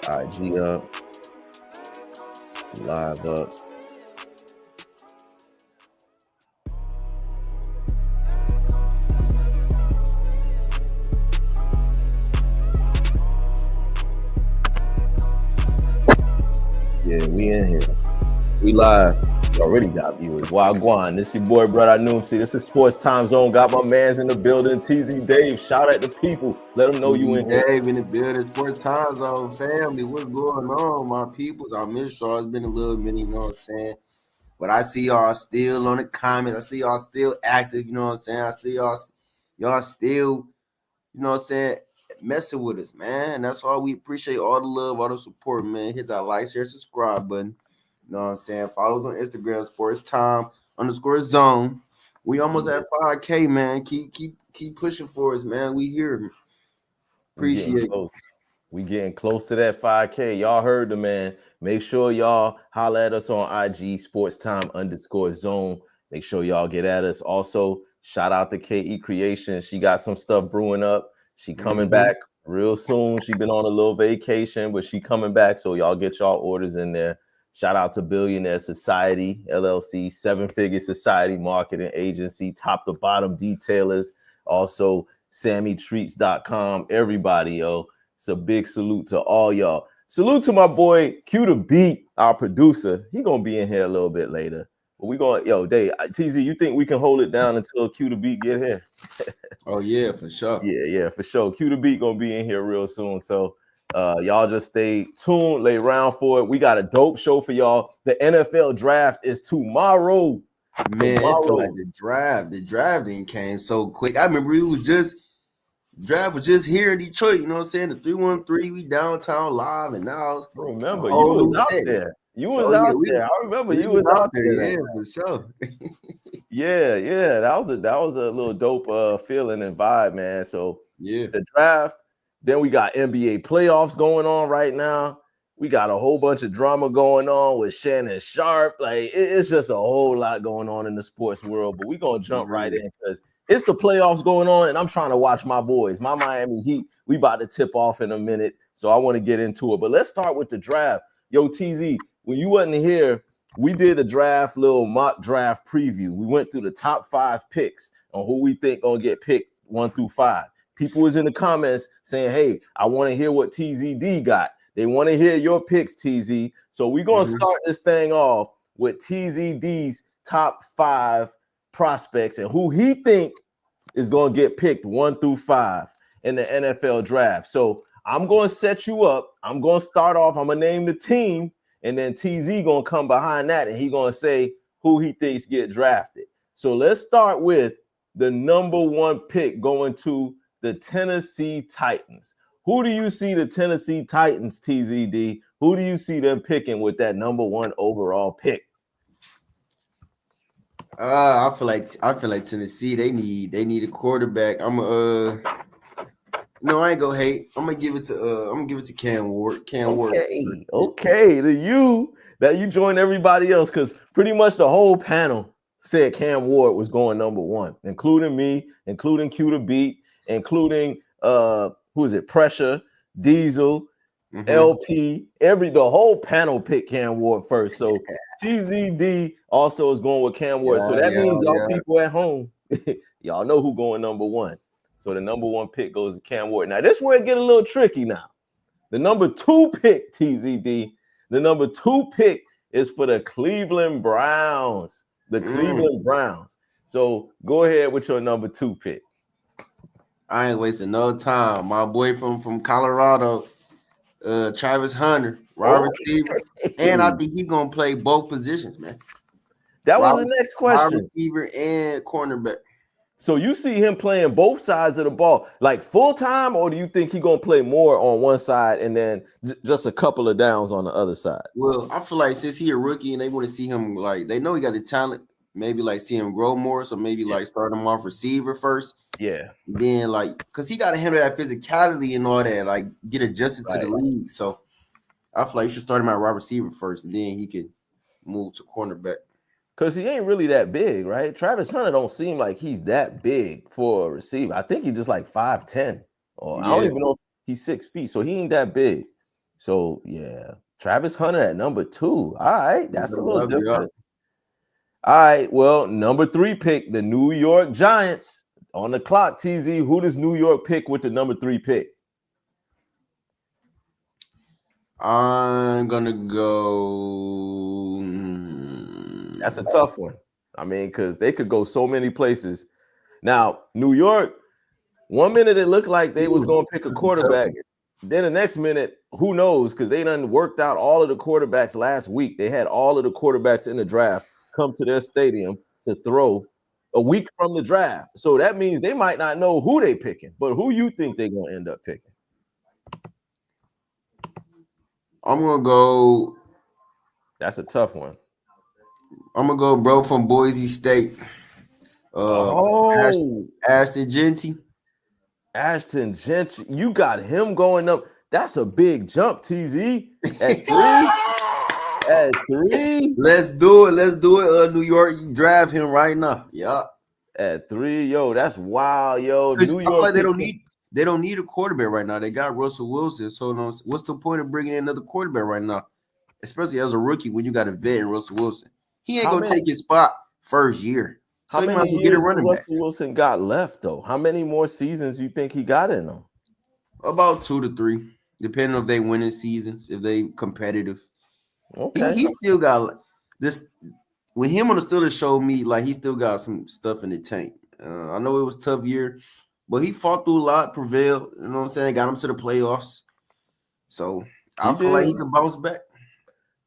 IG up, live up. Yeah, we in here. We live. We already got viewers. Wagwan. This your boy, brother Noomsy. This is Sports Time Zone. Got my mans in the building. TZ Dave. Shout out to people. Let them know you in here. Dave in the building. Sports Time Zone family. What's going on, my peoples? I miss y'all. It's been a little minute, you know what I'm saying? But I see y'all still on the comments. I see y'all still active, you know what I'm saying? I see y'all still, you know what I'm saying, messing with us, man. And that's why we appreciate all the love, all the support, man. Hit that like, share, subscribe button. You know what I'm saying? Follow us on Instagram, Sports Time _zone. We almost at 5K, man. Keep pushing for us, man. We here. Appreciate it. We getting close to that 5K. Y'all heard the man. Make sure y'all holler at us on IG, Sports Time _zone. Make sure y'all get at us. Also, shout out to KE Creation. She got some stuff brewing up. She coming back real soon. She been on a little vacation, but she coming back. So y'all get y'all orders in there. Shout out to Billionaire Society, LLC, 7-figure society marketing agency, top to bottom detailers. Also, SammyTreats.com. Everybody, yo. It's a big salute to all y'all. Salute to my boy Q the Beat, our producer. He gonna be in here a little bit later. But we going, yo, Dave, TZ, you think we can hold it down until Q the Beat get here? Oh yeah, for sure. Yeah, for sure. Q the Beat gonna be in here real soon. So y'all just stay tuned, lay around for it. We got a dope show for y'all. The NFL draft is tomorrow. Man, it feel like the draft didn't came so quick. I remember draft was just here in Detroit, you know what I'm saying? The 313, we downtown live, and now remember you was out there. You was out there. I remember you was out there. Yeah, for sure. Yeah. That was a little dope feeling and vibe, man. So yeah, the draft. Then we got NBA playoffs going on right now. We got a whole bunch of drama going on with Shannon Sharp. Like it's just a whole lot going on in the sports world. But we're gonna jump right in because it's the playoffs going on, and I'm trying to watch my boys, my Miami Heat. We about to tip off in a minute, so I want to get into it. But let's start with the draft. Yo, TZ, when you wasn't here, we did a little mock draft preview. We went through the top 5 picks on who we think gonna get picked 1 through 5. People was in the comments saying, hey, I want to hear what TZD got. They want to hear your picks, TZ. So we're going to start this thing off with TZD's top 5 prospects and who he think is going to get picked 1 through 5 in the NFL draft. So I'm going to set you up. I'm going to start off. I'm going to name the team, and then TZ going to come behind that, and he going to say who he thinks get drafted. So let's start with the number 1 pick going to the Tennessee Titans. Who do you see the Tennessee Titans, TZD? Who do you see them picking with that number 1 overall pick? I feel like Tennessee, they need a quarterback. No, I ain't gonna hate. I'm gonna give it to Cam Ward. Okay, you joined everybody else because pretty much the whole panel said Cam Ward was going number 1, including me, including Q the Beat, including who is it? Pressure, Diesel, LP. The whole panel picked Cam Ward first. So TZD also is going with Cam Ward. So that means y'all people at home, y'all know who going number 1. So the number 1 pick goes to Cam Ward. Now this is where it get a little tricky now. The number 2 pick, TZD, the number 2 pick is for the Cleveland Browns. Cleveland Browns. So go ahead with your number 2 pick. I ain't wasting no time. My boy from Colorado, Travis Hunter, wide receiver, and I think he's gonna play both positions, man. That was the next question. Wide receiver and cornerback. So you see him playing both sides of the ball, like full time, or do you think he's gonna play more on one side and then just a couple of downs on the other side? Well, I feel like since he's a rookie and they want to see him, like they know he got the talent, maybe like see him grow more. So maybe like start him off receiver first. Yeah. Then like, cause he got to handle that physicality and all that, like get adjusted to the league. So I feel like you should start him at wide receiver first, and then he could move to cornerback. Cause he ain't really that big, right? Travis Hunter don't seem like he's that big for a receiver. I think he's just like 5'10", or I don't even know if he's 6 feet, so he ain't that big. So yeah, Travis Hunter at number 2. All right, that's a little different. All right, well, number 3 pick, the New York Giants on the clock. TZ, who does New York pick with the number 3 pick? I'm gonna go. That's a tough one. I mean, because they could go so many places. Now, New York, 1 minute it looked like they was going to pick a quarterback. Then the next minute, who knows? Because they done worked out all of the quarterbacks last week. They had all of the quarterbacks in the draft come to their stadium to throw a week from the draft. So that means they might not know who they picking, but who you think they're going to end up picking? I'm gonna go. That's a tough one. I'm gonna go, bro, from Boise State. Ashton Jeanty. Ashton Jeanty, you got him going up. That's a big jump, TZ. At 3. At 3. Let's do it. New York, you drive him right now. Yeah. At 3, yo, that's wild, yo. New York, I feel like they don't need a quarterback right now. They got Russell Wilson. So what's the point of bringing in another quarterback right now? Especially as a rookie when you got a vet in Russell Wilson. He ain't gonna take his spot first year. So how many years get a running back. Russell Wilson got left though? How many more seasons you think he got in them? About 2 to 3, depending if they winning seasons, if they competitive. Okay, he still got this. When him on the Steelers showed me like he still got some stuff in the tank. I know it was a tough year, but he fought through a lot, prevailed. You know what I'm saying? Got him to the playoffs. So I feel like he can bounce back.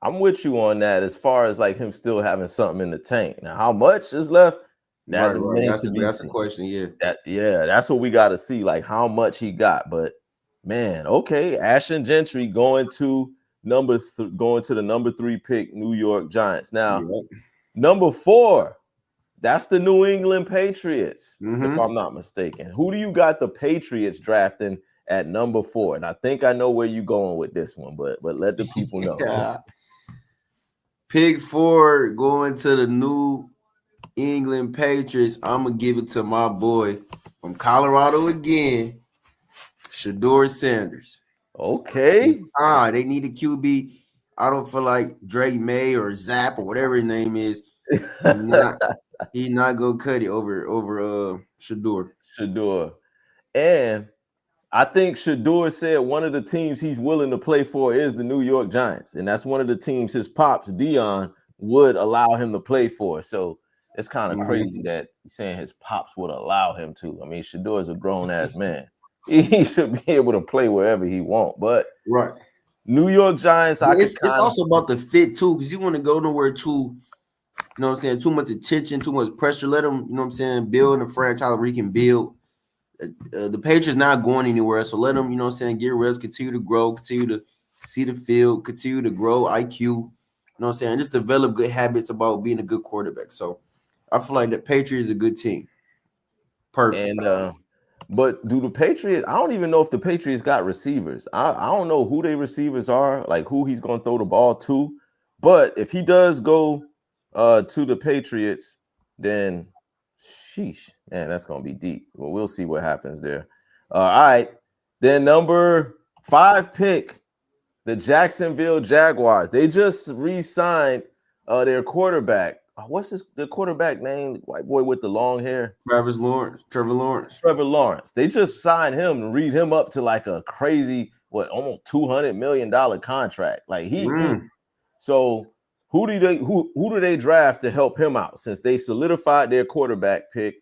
I'm with you on that as far as like him still having something in the tank. Now, how much is left? That remains to be seen. That's the question, yeah. That's what we got to see, like how much he got. But man, okay, Ashton Jeanty going to the number 3 pick, New York Giants. Now, number 4, that's the New England Patriots, if I'm not mistaken. Who do you got the Patriots drafting at number 4? And I think I know where you're going with this one, but let the people know. Pick 4 going to the New England Patriots. I'm gonna give it to my boy from Colorado again, Shedeur Sanders. Okay. They need a QB. I don't feel like Drake May or Zap or whatever his name is. He's not gonna cut it over Shedeur. And I think Shedeur said one of the teams he's willing to play for is the New York Giants, and that's one of the teams his pops Dion would allow him to play for. So it's kind of crazy that he's saying his pops would allow him to. I mean, Shedeur is a grown ass man. He should be able to play wherever he wants. But New York Giants, it's also about the fit too, because you want to go nowhere too. You know what I'm saying? Too much attention, too much pressure. Let him, you know what I'm saying, build a franchise where he can build. The Patriots not going anywhere, so let them, you know what I'm saying, get reps, continue to grow, continue to see the field, continue to grow IQ, you know what I'm saying, just develop good habits about being a good quarterback. So I feel like the Patriots is a good team. Perfect. And but do the Patriots, I don't even know if the Patriots got receivers. I don't know who their receivers are, like who he's going to throw the ball to. But if he does go to the Patriots, then sheesh, man, that's gonna be deep. Well, we'll see what happens there. All right, then number 5 pick, the Jacksonville Jaguars. They just re-signed their quarterback. What's the quarterback name? White boy with the long hair. Trevor Lawrence. They just signed him and read him up to like a crazy almost $200 million contract. Like he. So. Who do they draft to help him out? Since they solidified their quarterback pick,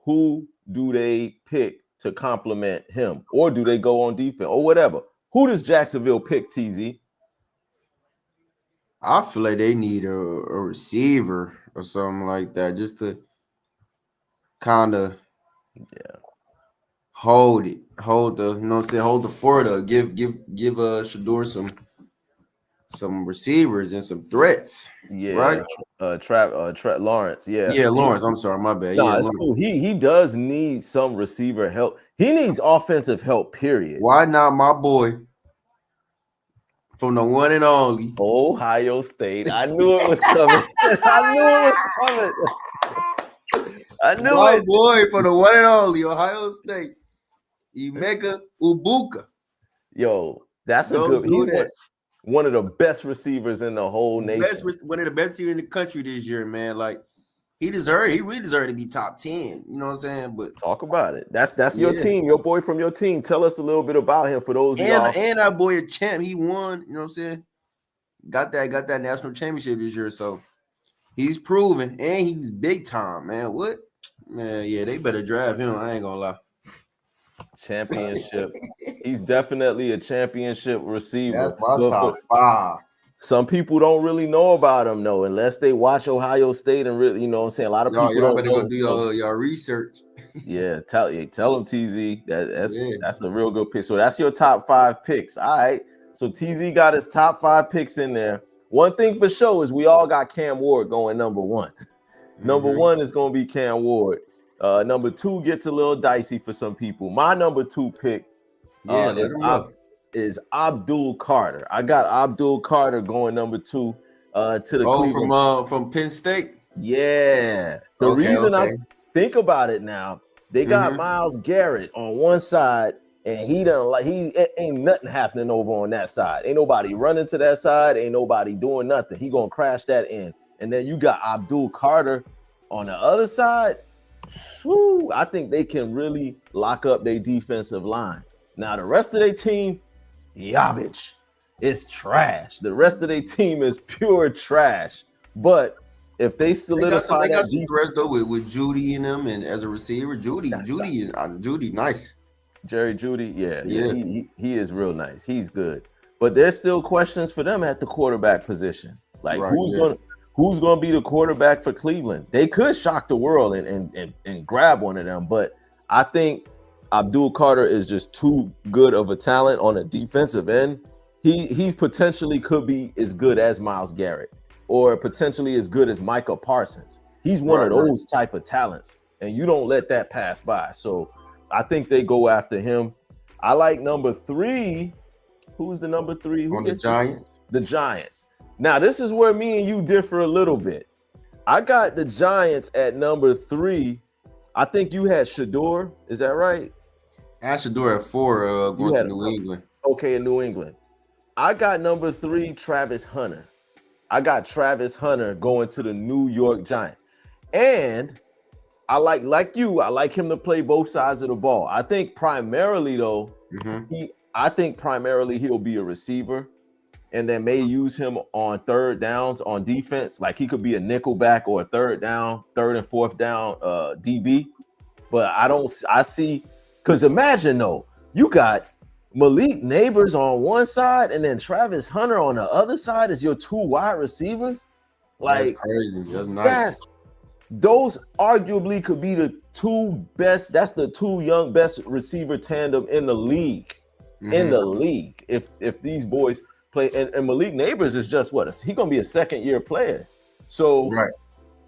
who do they pick to complement him? Or do they go on defense or whatever? Who does Jacksonville pick, TZ? I feel like they need a receiver or something like that just to kind of hold the, you know what I'm saying, hold the fort up, give Shedeur some receivers and some threats. Right? Lawrence. Lawrence. I'm sorry, my bad. It's cool. He does need some receiver help. He needs offensive help, period. Why not my boy from the one and only Ohio State? I knew it was coming. I knew my boy from the one and only Ohio State, Emeka Egbuka. Yo, That's a Don't good. do He's that. one of the best receivers in the whole nation. One of the best receivers in the country this year, man. Like he really deserved to be top 10. You know what I'm saying? But Talk about it. That's your yeah. team, your boy from your team. Tell us a little bit about him for those of y'all. And our boy a champ, he won. You know what I'm saying? Got that national championship this year, so he's proven, and he's big time, man. What? Man, yeah, they better draft him. I ain't gonna lie. Championship. He's definitely a championship receiver. That's my But top 5. some people don't really know about him though, unless they watch Ohio State and really, you know what I'm saying? A lot of people Y'all don't better know. go do your research. Yeah, tell them TZ. That's a real good pick. So that's your top 5 picks. All right. So TZ got his top 5 picks in there. One thing for sure is we all got Cam Ward going number 1. Number 1 is going to be Cam Ward. Number 2 gets a little dicey for some people. My number 2 pick is Abdul Carter. I got Abdul Carter going number 2 to the Cleveland. From Penn State. Yeah. The reason I think about it now, they got Myles Garrett on one side, and ain't nothing happening over on that side. Ain't nobody running to that side. Ain't nobody doing nothing. He gonna crash that in. And then you got Abdul Carter on the other side. Whew, I think they can really lock up their defensive line. Now the rest of their team, garbage. It's trash. The rest of their team is pure trash. But if they solidify they got some threats though with Judy in them, and as a receiver, Judy nice. Jerry Judy, yeah. He is real nice. He's good. But there's still questions for them at the quarterback position. Like who's gonna be the quarterback for Cleveland? They could shock the world and grab one of them, but I think Abdul Carter is just too good of a talent on a defensive end. He potentially could be as good as Myles Garrett, or potentially as good as Micah Parsons. He's one of those type of talents, and you don't let that pass by. So I think they go after him. I like number 3. Who's the number 3? On the Giants? The Giants. Now, this is where me and you differ a little bit. I got the Giants at number 3. I think you had Shedeur. Is that right? I had Shedeur at 4 going to New England. Okay, in New England. I got number 3, Travis Hunter. I got Travis Hunter going to the New York Giants. And I like him to play both sides of the ball. I think primarily though, he'll be a receiver, and then may use him on third downs on defense. Like he could be a nickel back or a third and fourth down DB. But I see, because imagine though, you got Malik Neighbors on one side and then Travis Hunter on the other side as your 2 wide receivers. Like that's crazy. That's nice. Those arguably could be the 2 best. That's the 2 young best receiver tandem in the league. In the league, if these boys play, and Malik Neighbors is just he gonna be a 2nd-year player. So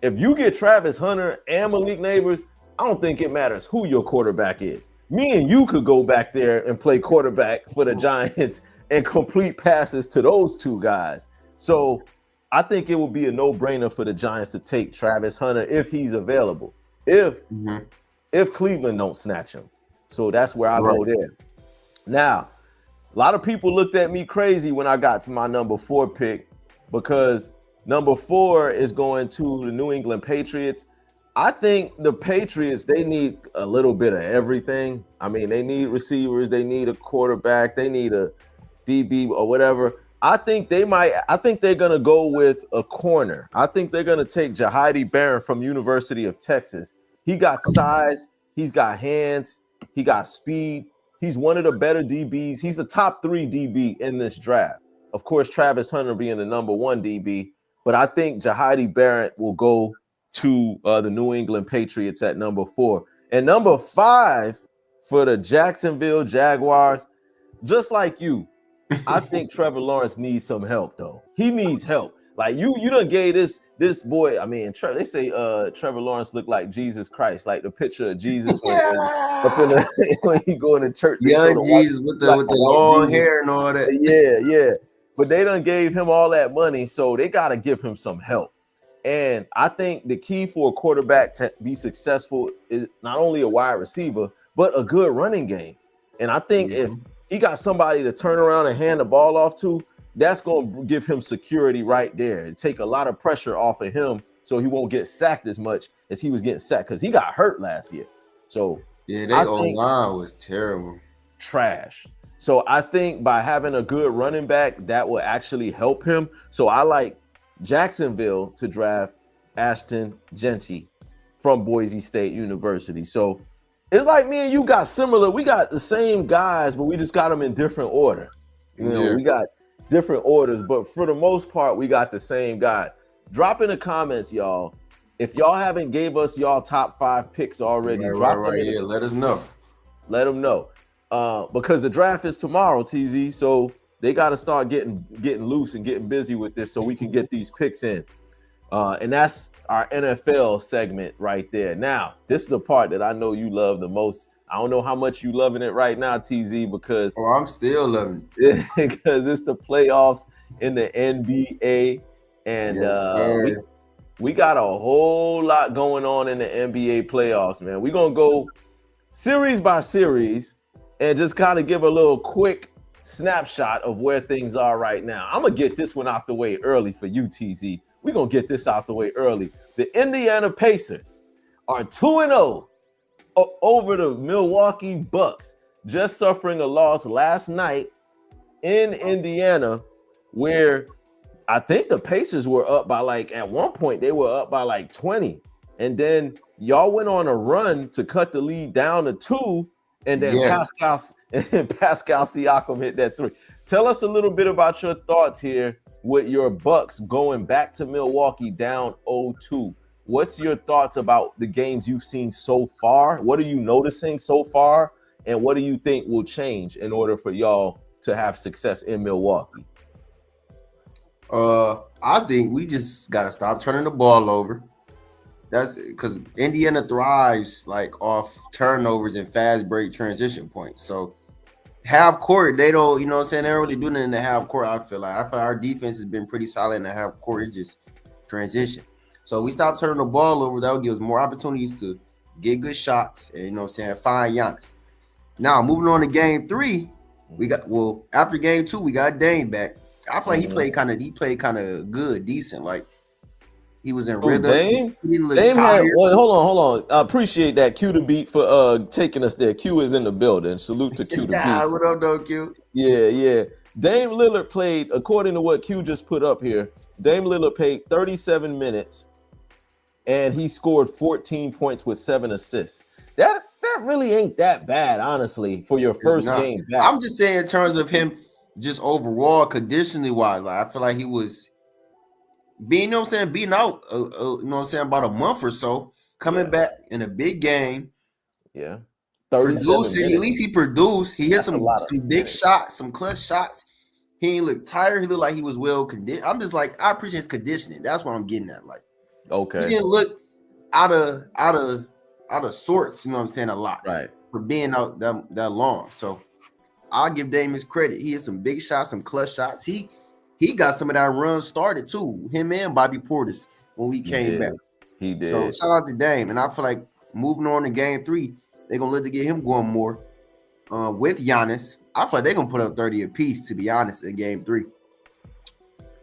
if you get Travis Hunter and Malik Neighbors, I don't think it matters who your quarterback is. Me and you could go back there and play quarterback for the Giants and complete passes to those 2 guys. So I think it would be a no-brainer for the Giants to take Travis Hunter if he's available. If Cleveland don't snatch him. So that's where I go there. Now, a lot of people looked at me crazy when I got to my number 4 pick, because number 4 is going to the New England Patriots. I think the Patriots, they need a little bit of everything. I mean, they need receivers, they need a quarterback, they need a DB or whatever. I think they're going to go with a corner. I think they're going to take Jahidi Barron from University of Texas. He got size, he's got hands, he got speed. He's one of the better DBs. He's the top 3 DB in this draft. Of course, Travis Hunter being the number 1 DB, but I think Jahidi Barron will go to the New England Patriots at number 4. And number 5 for the Jacksonville Jaguars, just like you, I think Trevor Lawrence needs some help, though. He needs help. Like you done gave this boy. I mean, they say Trevor Lawrence looked like Jesus Christ, like the picture of Jesus when he go into church. Young Jesus with the long hair and all that. Yeah. But they done gave him all that money, so they got to give him some help. And I think the key for a quarterback to be successful is not only a wide receiver, but a good running game. And I think he got somebody to turn around and hand the ball off to. That's going to give him security right there. Take a lot of pressure off of him so he won't get sacked as much as he was getting sacked because he got hurt last year. So yeah, their O-line was terrible. Trash. So I think by having a good running back, that will actually help him. So I like Jacksonville to draft Ashton Jeanty from Boise State University. So it's like me and you got similar. We got the same guys, but we just got them in different order. We got different orders, but for the most part, we got the same guy. Drop in the comments, y'all. If y'all haven't gave us y'all top 5 picks already, drop them in. Let us know. Let them know. Because the draft is tomorrow, TZ. So they got to start getting loose and getting busy with this so we can get these picks in. And that's our NFL segment right there. Now, this is the part that I know you love the most. I don't know how much you loving it right now, TZ, because I'm still loving it. Because it's the playoffs in the NBA. And we got a whole lot going on in the NBA playoffs, man. We're going to go series by series and just kind of give a little quick snapshot of where things are right now. I'm going to get this one out the way early for you, TZ. We're going to get this out the way early. The Indiana Pacers are 2-0 over the Milwaukee Bucks, just suffering a loss last night in Indiana, where I think the Pacers were up by at one point, they were up by 20. And then y'all went on a run to cut the lead down to 2. And then Pascal Siakam hit that 3. Tell us a little bit about your thoughts here with your Bucks going back to Milwaukee down 0-2. What's your thoughts about the games you've seen so far? What are you noticing so far? And what do you think will change in order for y'all to have success in Milwaukee? I think we just got to stop turning the ball over. That's because Indiana thrives off turnovers and fast break transition points. So half court, they don't, they don't really do nothing in the half court. I feel our defense has been pretty solid in the half court. It's just transition. So we stop turning the ball over. That would give us more opportunities to get good shots and find Giannis. Now moving on to game 3, after game 2, we got Dame back. I feel like he played kind of good, decent. He was in rhythm. Dame had, hold on. I appreciate that. Q the beat for taking us there. Q is in the building. Salute to Q the beat. What up, though, Q? Yeah. Dame Lillard played, according to what Q just put up here, Dame Lillard played 37 minutes and he scored 14 points with 7 assists. That really ain't that bad, honestly, for your first game back. I'm just saying in terms of him just overall conditionally wise. I feel like he was being out, about a month or so, coming back in a big game. Yeah. Producing, at least he produced. He hit some big shots, some clutch shots. He ain't look tired. He looked like he was well conditioned. I'm just I appreciate his conditioning. That's what I'm getting at. Okay. He didn't look out of sorts, a lot. Right. For being out that long. So I'll give Dame his credit. He hit some big shots, some clutch shots. He got some of that run started too. Him and Bobby Portis when we came back. He did. So shout out to Dame. And I feel like moving on to game 3, they're gonna look to get him going more. With Giannis, I feel like they're gonna put up 30 apiece, to be honest, in game 3.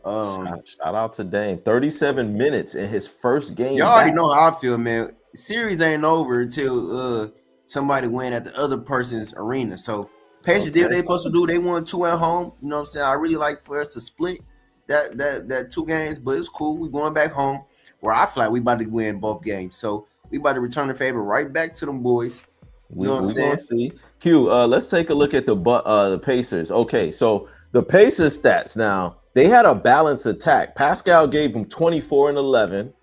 Shout out to Dame. 37 minutes in his first game. You already know how I feel, man. Series ain't over until somebody win at the other person's arena. So Pacers did what they supposed to do. They won 2 at home. You know what I'm saying? I really like for us to split that 2 games, but it's cool. We going back home where I feel like we about to win both games. So we about to return the favor right back to them boys. You know what I'm saying? See. Q, let's take a look at the Pacers. Okay, so the Pacers stats now, they had a balanced attack. Pascal gave them 24 and 11.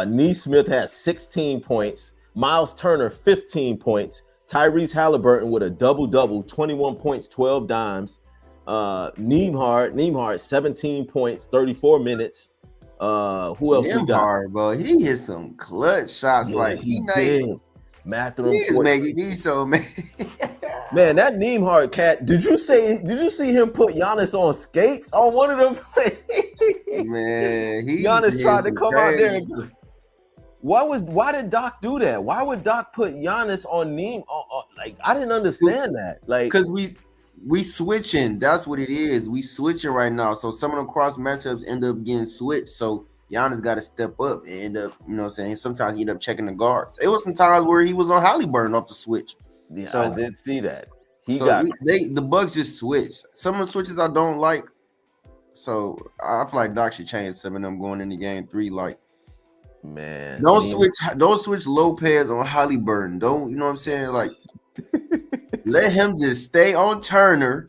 Nesmith had 16 points. Miles Turner, 15 points. Tyrese Halliburton with a double-double, 21 points, 12 dimes. Nembhard, 17 points, 34 minutes. Who else we got? Bro, he hit some clutch shots. He did. Mathurin, he's making these so man. Man, that Nembhard cat. Did you see him put Giannis on skates on one of them plays? Man, Giannis tried to come out there and why did Doc do that? Why would Doc put Giannis on Neem? I didn't understand that. Because we we switching. That's what it is. We switching right now. So some of the cross matchups end up getting switched. So Giannis got to step up and end up, you know what I'm saying? Sometimes he end up checking the guards. It was some times where he was on Halliburton off the switch. Yeah, So I did see that. The Bucks just switched. Some of the switches I don't like. So I feel like Doc should change some of them going into game 3. Like, man, don't switch Lopez on Halliburton. Don't, you know what I'm saying? Like, let him just stay on Turner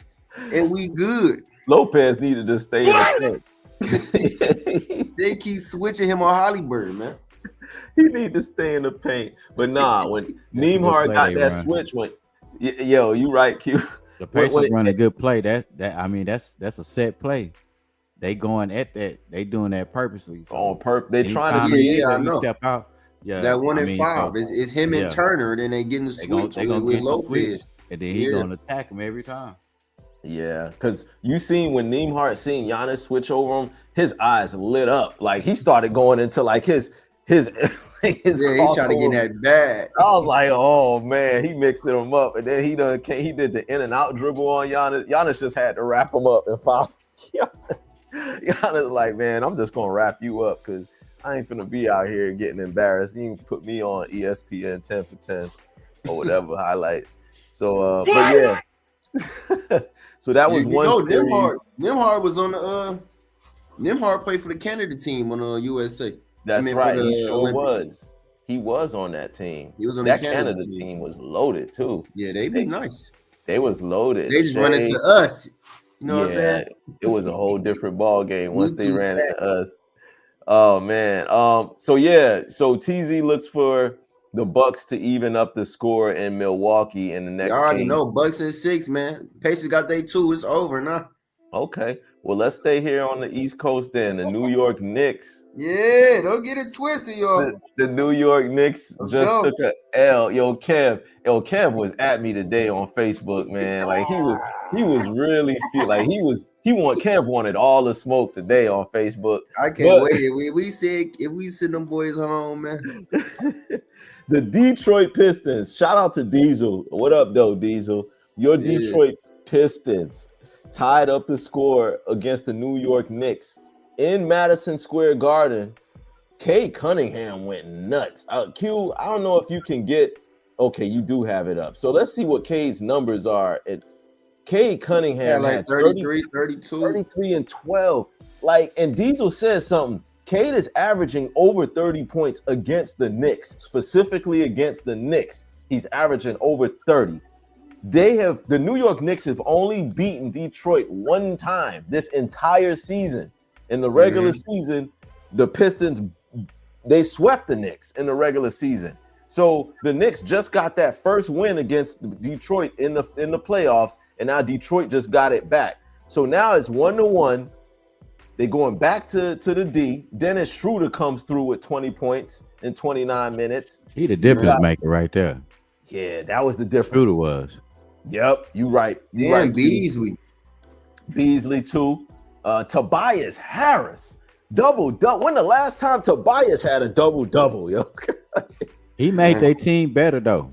and we good. Lopez needed to stay in the paint. They keep switching him on Halliburton, man. He need to stay in the paint. But nah, when Nembhard got that switch, yo, you right, Q. The Pacers run a good play. That's a set play. They going at that. They doing that purposely. So on purpose. They trying to create. I know. Step out. Yeah, that 1 and 5 is him and Turner. Then they getting the switch with Lopez, and then he gonna attack him every time. Yeah, because you seen when Nembhard seen Giannis switch over him, his eyes lit up. Like he started going into like his he trying to get that bag. I was like, oh man, he mixed them up, and then he did the in and out dribble on Giannis. Giannis just had to wrap him up and foul. Giannis like, man, I'm just gonna wrap you up because I ain't finna be out here getting embarrassed. You can put me on ESPN 10 for 10 or whatever highlights. So, but yeah. So that was one series. Nembhard was on the Nembhard played for the Canada team on the USA. That's right. He sure was. He was on that team. He was on that Canada team. Was loaded too. Yeah, they be nice. They was loaded. They just run into us. You know what I'm saying? It was a whole different ball game once they ran into us. Oh man. So TZ looks for the Bucks to even up the score in Milwaukee in the next game. You already know Bucks in 6, man. Pacers got their 2. It's over now. Okay. Well, let's stay here on the East Coast then. The New York Knicks. Yeah, don't get it twisted, y'all. The New York Knicks just took a L. Yo, Kev was at me today on Facebook, man. Like he was really like Kev wanted all the smoke today on Facebook. I can't wait. We said if we send them boys home, man. The Detroit Pistons. Shout out to Diesel. What up, though, Diesel? Your Detroit Pistons tied up the score against the New York Knicks in Madison Square Garden. Cade Cunningham went nuts. Q, I don't know if you can get. Okay, you do have it up. So let's see what Cade's numbers are. Cade Cunningham like had 33, 32. 33 and 12. Like, and Diesel says something. Cade is averaging over 30 points against the Knicks, specifically against the Knicks. He's averaging over 30. The New York Knicks have only beaten Detroit one time this entire season. In the regular season, the Pistons, they swept the Knicks in the regular season. So the Knicks just got that first win against Detroit in the playoffs, and now Detroit just got it back. So now it's 1-1. They're going back to the D. Dennis Schroeder comes through with 20 points in 29 minutes. He the difference maker right there. Yeah, that was the difference. Schroeder was. Yep, you right. You right. Beasley too. Tobias Harris, double. When the last time Tobias had a double, yo? He made their team better though.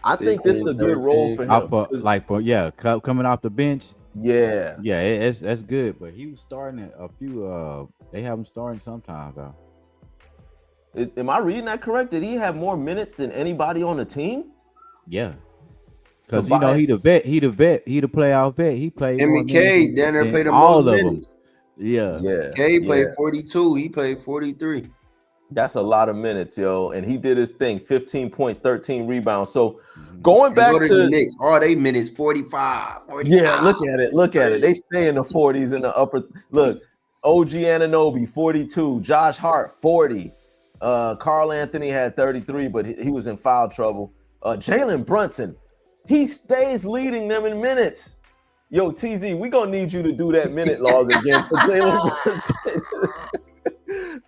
I think this is a good role for him. Coming off the bench. Yeah, that's good. But he was starting a few. They have him starting sometimes though. Am I reading that correct? Did he have more minutes than anybody on the team? Yeah. Because he the vet, he the playoff vet. He played. McKay, Danner played all of them. Yeah. K played 42. He played 43. That's a lot of minutes, yo. And he did his thing. 15 points, 13 rebounds. So going back to the Knicks, all they minutes 45. Yeah, look at it. They stay in the 40s in the upper. Look, OG Anunoby 42, Josh Hart 40. Carl Anthony had 33, but he was in foul trouble. Jalen Brunson. He stays leading them in minutes. Yo, TZ, we gonna need you to do that minute log again for Jalen Brunson.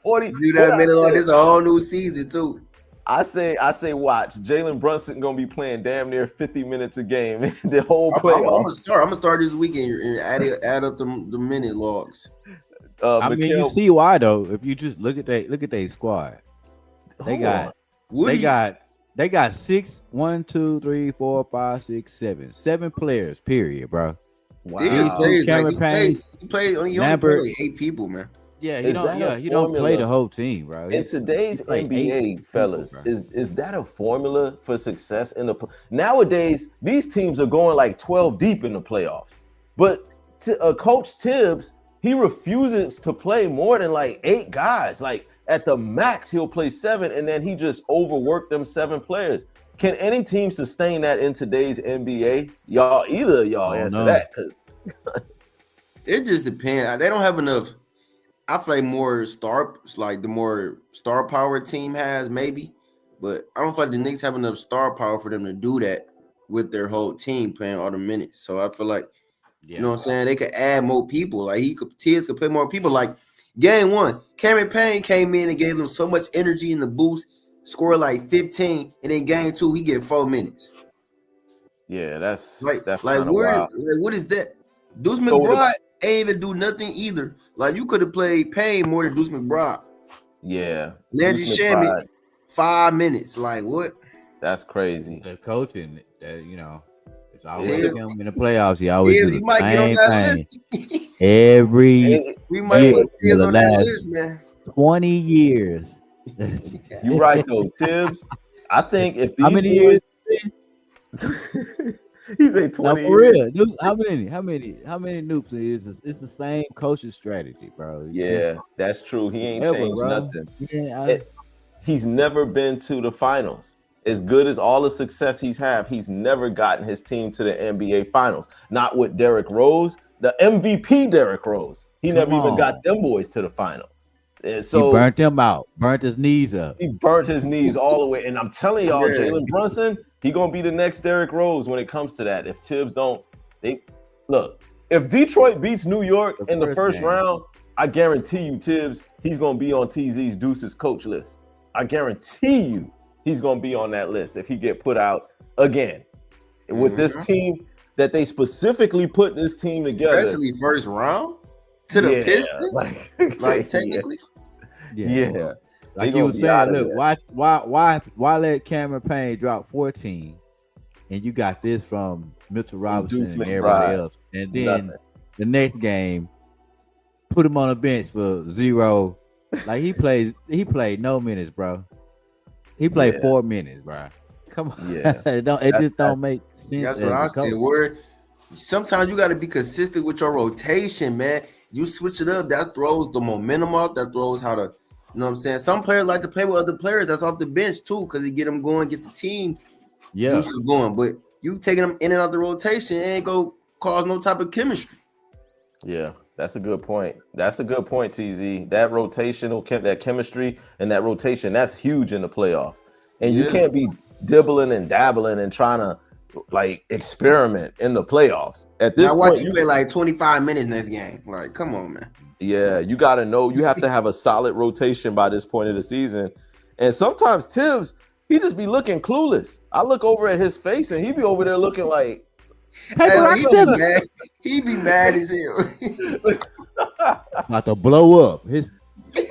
40. Do that minute log. This is a whole new season too. I say, watch. Jalen Brunson gonna be playing damn near 50 minutes a game the whole playoffs. I'm gonna start this weekend and add up the minute logs. I mean, you see why though? If you just look at their squad, they got They got 7 players, period, bro. These These two, Wow. plays, like Cameron Payne, he plays only play Lambert. like 8 people, man. Yeah, Is that a he don't play the formula whole team, bro. in He today's play 8 NBA, people, fellas? bro. Is that a formula for success in the nowadays? These teams are going like 12 deep in the playoffs, but Coach Tibbs, he refuses to play more than like 8 guys. Like at the max, he'll play 7, and then he just overworked them 7 players. Can any team sustain that in today's NBA? Y'all, either of y'all Oh answer no. that, because It just depends. They don't have enough. I feel like the more star power team has, maybe, but I don't feel like the Knicks have enough star power for them to do that with their whole team playing all the minutes. So I feel like, you know what I'm saying, they could add more people. Like Tibbs could play more people. Like game 1, Cameron Payne came in and gave them so much energy in the boost, scored like 15, and then game 2 he get 4 minutes. yeah, that's Like kind of wild. what is that? Deuce So McBride ain't even do nothing either. Like you could have played Payne more than Deuce McBride. yeah, Landry Deuce Shamet, McBride, 5 minutes. Like what? that's crazy. The coaching, it's always Tibbs- him in the playoffs. He always Tibbs, do you the might get on same that thing list. every We might year put for Tibbs the on that last list, man. 20 years. You right though, Tibbs. I think if these How many boys, years? he say No, 20 for years. real. Dude, how many noops is this? It's the same coaching strategy, bro. Yeah, that's true. He ain't Ever, changed bro. nothing. Yeah, He's never been to the finals. As good as all the success he's never gotten his team to the NBA finals. Not with Derrick Rose, the MVP Derrick Rose. He never even got them boys to the final. And he so burnt them out, burnt his knees up. he burnt his knees all the way. And I'm telling y'all, Yeah. Jalen Brunson, he gonna be the next Derrick Rose when it comes to that. If Tibbs don't, look. If Detroit beats New York in the first game. round, I guarantee you, Tibbs, he's gonna be on TZ's Deuces coach list. I guarantee you, he's gonna be on that list if he get put out again with this team that they specifically put this team together. Especially first round to the Pistons. Like technically. Yeah. Like They you gonna was be saying, outta look, there. why let Cameron Payne drop 14 and you got this from Mitchell Robinson Deuce and everybody McBride. else, and then Nothing. the next game put him on the bench for 0. Like he played no minutes, bro. He played Yeah. 4 minutes, bro. Come on, Yeah. it just don't make sense. That's what I said. Sometimes you got to be consistent with your rotation, man. You switch it up, that throws the momentum off. That throws how to, you know what I'm saying? Some players like to play with other players that's off the bench too, because they get them going, get the team juices going. But you taking them in and out the rotation, it ain't go cause no type of chemistry. Yeah, that's a good point. That's a good point, TZ. That rotational, that chemistry and that rotation, that's huge in the playoffs. And you can't be dibbling and dabbling and trying to like experiment in the playoffs. At this Now watch point, you play like 25 minutes next game. Like, come on, man. yeah, you got to know. You have to have a solid rotation by this point of the season. And sometimes Tibbs, he just be looking clueless. I look over at his face and he be over there looking like, he be mad as hell. About to blow up.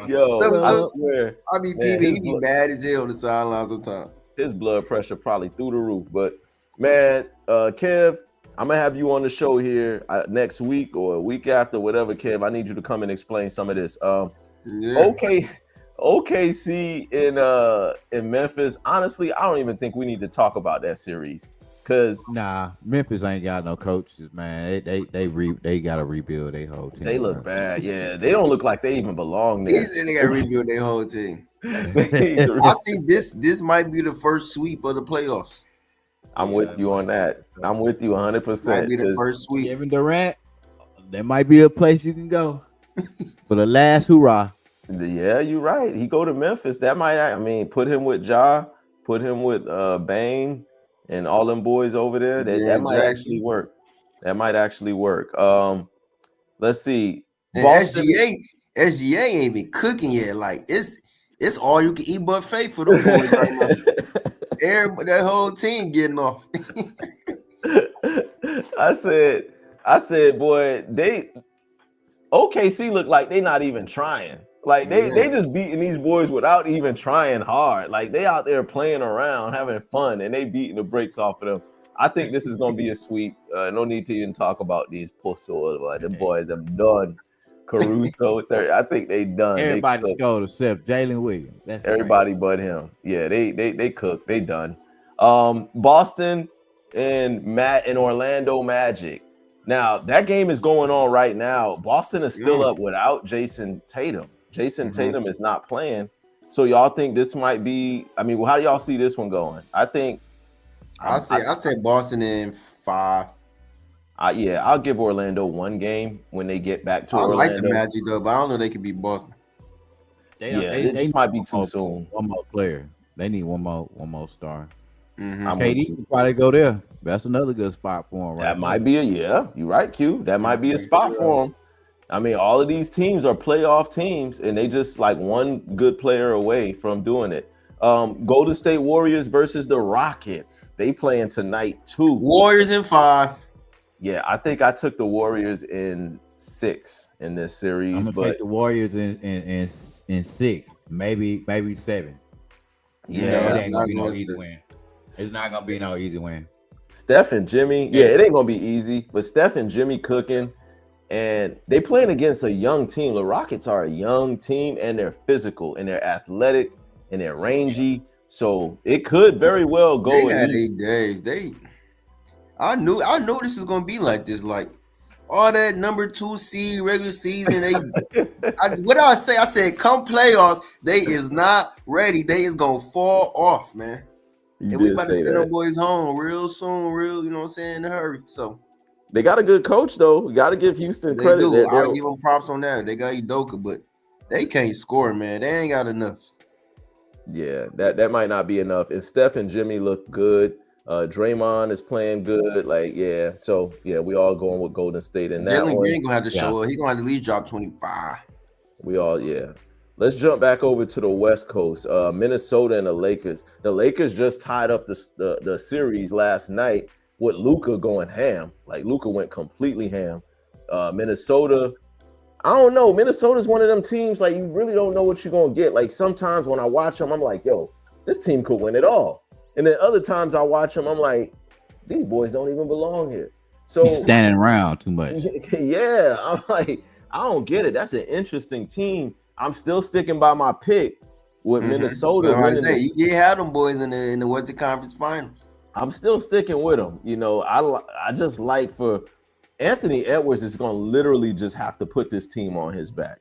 yo, I swear. I be peeping, he be mad as hell on the sideline sometimes. His blood pressure probably through the roof. But man, Kev, I'm gonna have you on the show here next week or a week after, whatever. Kev, I need you to come and explain some of this. OKC in Memphis. Honestly, I don't even think we need to talk about that series because Memphis ain't got no coaches, man. They got to rebuild their whole team. They look bad. Yeah, they don't look like they even belong there. He said they got to rebuild their whole team. I think this might be the first sweep of the playoffs. I'm with you on that. I'm with you 100%. Might be the first sweep. Kevin Durant, there might be a place you can go for the last hurrah. Yeah, you're right. He go to Memphis. That might, put him with Ja, put him with Bane and all them boys over there. That might actually work. That might actually work. Let's see. SGA ain't been cooking yet. Like it's all you can eat buffet for them boys right now. Everybody, that whole team getting off. I said, boy, OKC look like they not even trying. Like they just beating these boys without even trying hard. Like they out there playing around, having fun, and they beating the brakes off of them. I think this is gonna be a sweep. No need to even talk about these pussy. Like the boys have done. Caruso, I think they done. Everybody scored except Jalen Williams. That's everybody but him. Yeah, they cooked. They done. Boston and Matt and Orlando Magic. Now that game is going on right now. Boston is still up without Jason Tatum. Jason Tatum is not playing. So y'all think this might be? I mean, how do y'all see this one going? I think I say Boston in 5. Yeah, I'll give Orlando 1 game when they get back to Orlando. I like the Magic though, but I don't know they could beat Boston. They might be too soon. One more player. They need one more star. Mm-hmm. KD can probably go there. That's another good spot for him. That might be you're right, Q. That might be a spot for him. I mean, all of these teams are playoff teams, and they just like one good player away from doing it. Golden State Warriors versus the Rockets. They playing tonight too. Warriors in 5. Yeah, I think I took the Warriors in 6 in this series. I'm gonna take the Warriors in 6, maybe 7. Yeah, it ain't gonna be no easy win. It's not gonna be no easy win. Steph and Jimmy, it ain't gonna be easy, but Steph and Jimmy cooking, and they playing against a young team. The Rockets are a young team, and they're physical, and they're athletic, and they're rangy. So it could very well go. They had 8 days. I knew this was gonna be like this. Like all that number 2 seed regular season. What did I say? I said come playoffs, they is not ready. They is gonna fall off, man. And we about to send them boys home real soon, you know what I'm saying, in a hurry. So they got a good coach though. You got to give Houston credit. I'll give them props on that. They got Udoka, but they can't score, man. They ain't got enough. Yeah, that might not be enough. And Steph and Jimmy look good. Draymond is playing good. So we all going with Golden State in that one. Jalen Green gonna have to show up. He gonna have to at least drop 25. Let's jump back over to the West Coast. Minnesota and the Lakers. The Lakers just tied up the series last night with Luka going ham. Like Luka went completely ham. Minnesota, I don't know. Minnesota's one of them teams like you really don't know what you're gonna get. Like sometimes when I watch them, I'm like, yo, this team could win it all. And then other times I watch them, I'm like, these boys don't even belong here. So he's standing around too much. Yeah, I'm like, I don't get it. That's an interesting team. I'm still sticking by my pick with Minnesota. You had them boys in the Western Conference Finals. I'm still sticking with them. You know, I just like for Anthony Edwards is going to literally just have to put this team on his back.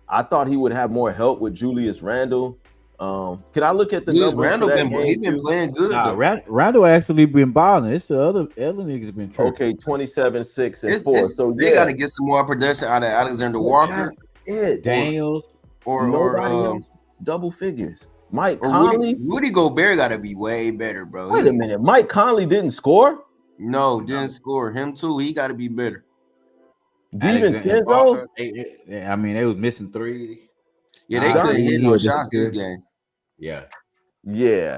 I thought he would have more help with Julius Randle. Can I look at the numbers? Randle he's been playing good. Randle actually been balling. It's the other niggas been tripping. Okay, 27, 6, and 4. So they got to get some more production out of Alexander Walker, Daniels, or double figures. Mike Conley, Rudy Gobert got to be way better, bro. Wait a minute, Mike Conley didn't score. No, didn't score. Him too. He got to be better. DiVincenzo. I mean, they was missing 3. Yeah, they couldn't hit no shots this game. Yeah.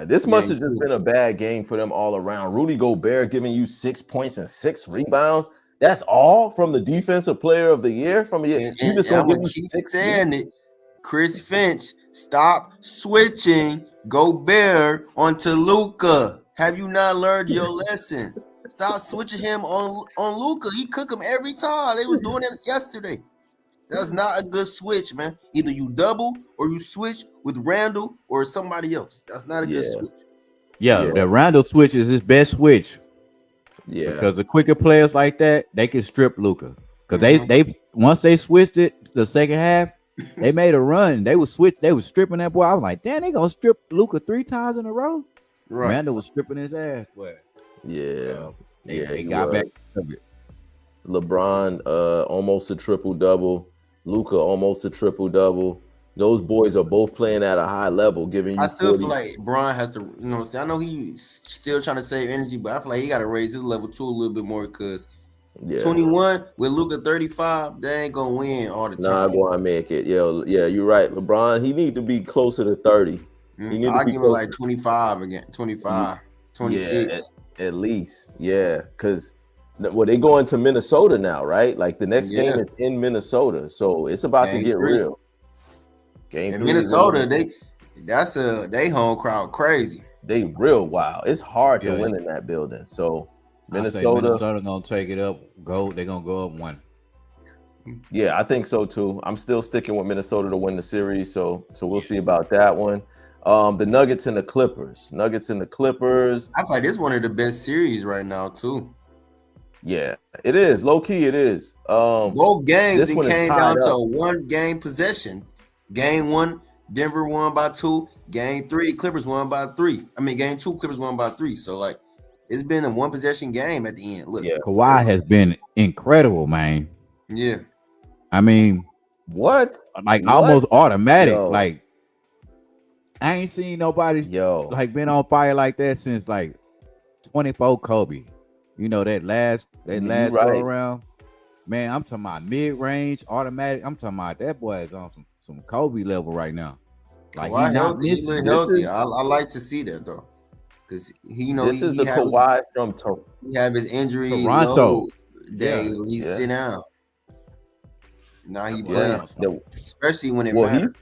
This must have just been a bad game for them all around. Rudy Gobert giving you 6 points and 6 rebounds. That's all from the defensive player of the year from a year. You just gonna give me 6 saying it. Chris Finch, stop switching Gobert onto Luka. Have you not learned your lesson? Stop switching him on Luka. He cook him every time. They were doing it yesterday. That's not a good switch, man. Either you double or you switch with Randle or somebody else. That's not a good switch. Yeah, the Randle switch is his best switch. Yeah, because the quicker players like that, they can strip Luka. Because they once they switched it the second half, they made a run. They was stripping that boy. I was like, damn, they gonna strip Luka 3 times in a row. Right. Randle was stripping his ass. But they got back to it. LeBron almost a triple-double. Luka almost a triple-double. Those boys are both playing at a high level, giving you. I still feel like Bron has to, you know, I know he's still trying to save energy, but I feel like he got to raise his level too a little bit more because 21 with Luka 35, they ain't gonna win all the time. Not gonna make it. Yeah, you're right. LeBron, he need to be closer to 30. I'll give him like 25 again, 25, 26 at least. Yeah, because. Well, they go into Minnesota now, right? Like the next game is in Minnesota, so it's about to get real. Game And 3, Minnesota, they home crowd crazy. they real wild. It's hard to Yeah. win in that building. So I say Minnesota, Minnesota gonna take it up. They're gonna go up 1. yeah, I think so too. I'm still sticking with Minnesota to win the series. So we'll see about that one. The Nuggets and the Clippers. I feel like this one of the best series right now too. Yeah, it is. Low key, it is. Both games this it one is came tied down to up. a 1-game possession. Game 1, Denver won by 2. Game 3, Clippers won by 3. I mean, game 2, Clippers won by 3. So like, it's been a 1-possession game at the end. Look, Yeah. Kawhi has been incredible, man. yeah. I mean, What? almost automatic. Yo. Like, I ain't seen nobody Yo. been on fire like that since 24 Kobe. You know that last You go right. around. Man, I'm talking about mid-range automatic. I'm talking about that boy is on some Kobe level right now. Like Kawhi he's not healthy, he missing. look This healthy. is- I like to see that though, because This is the Kawhi from he have his injury Toronto. load day Yeah, when he yeah. sit down. Now he Yeah. playing, especially when it Well, matters.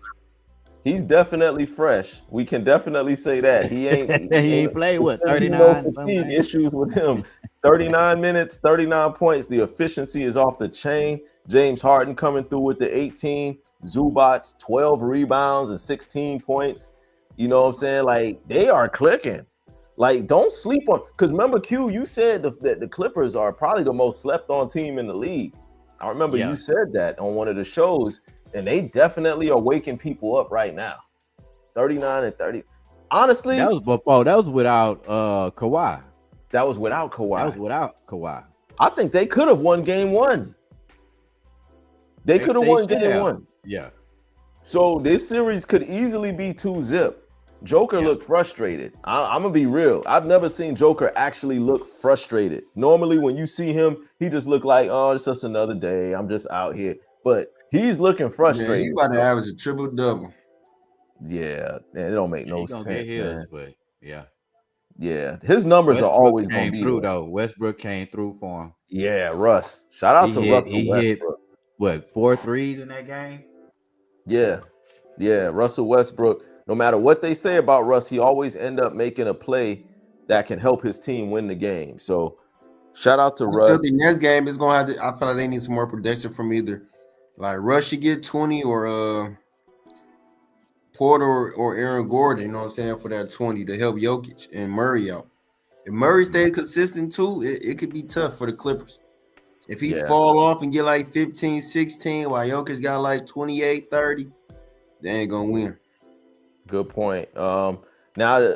he's definitely fresh. We can definitely say that. He ain't He ain't played what, there's 39? no fatigue issues with him. 39 minutes, 39 points. The efficiency is off the chain. James Harden coming through with the 18. Zubats 12 rebounds and 16 points. You know what I'm saying? Like, they are clicking. Like, don't sleep on, because remember, Q, you said that the Clippers are probably the most slept on team in the league. I remember Yeah. you said that on one of the shows, and they definitely are waking people up right now. 39 and 30. Honestly, That was before. That was without Kawhi. that was without Kawhi. That was without Kawhi. I think they could have won game 1. They could have won should game have. 1. Yeah. So this series could easily be 2-zip. Joker Yeah. looked frustrated. I'm gonna be real. I've never seen Joker actually look frustrated. Normally, when you see him, he just look like, oh, it's just another day. I'm just out here. But he's looking Yeah, frustrated. he about to average a triple-double. Yeah, man, it don't make no He gonna sense, get his, man. but yeah. Yeah, his numbers are Westbrook always gonna came be through there. though. Westbrook came through for him. Yeah, Russ. Shout out to Russell He hit Westbrook. what 4 threes in that game? Yeah, Russell Westbrook. No matter what they say about Russ, he always end up making a play that can help his team win the game. So, shout out to I Russ. still think next game is gonna have to. I feel like they need some more production from either like Russ should get 20 or Porter or Aaron Gordon. You know what I'm saying, for that 20 to help Jokic and Murray out. If Murray stays consistent too, it could be tough for the Clippers. If he Yeah. fall off and get like 15, 16, while Jokic got like 28, 30, they ain't gonna win. Good point. Now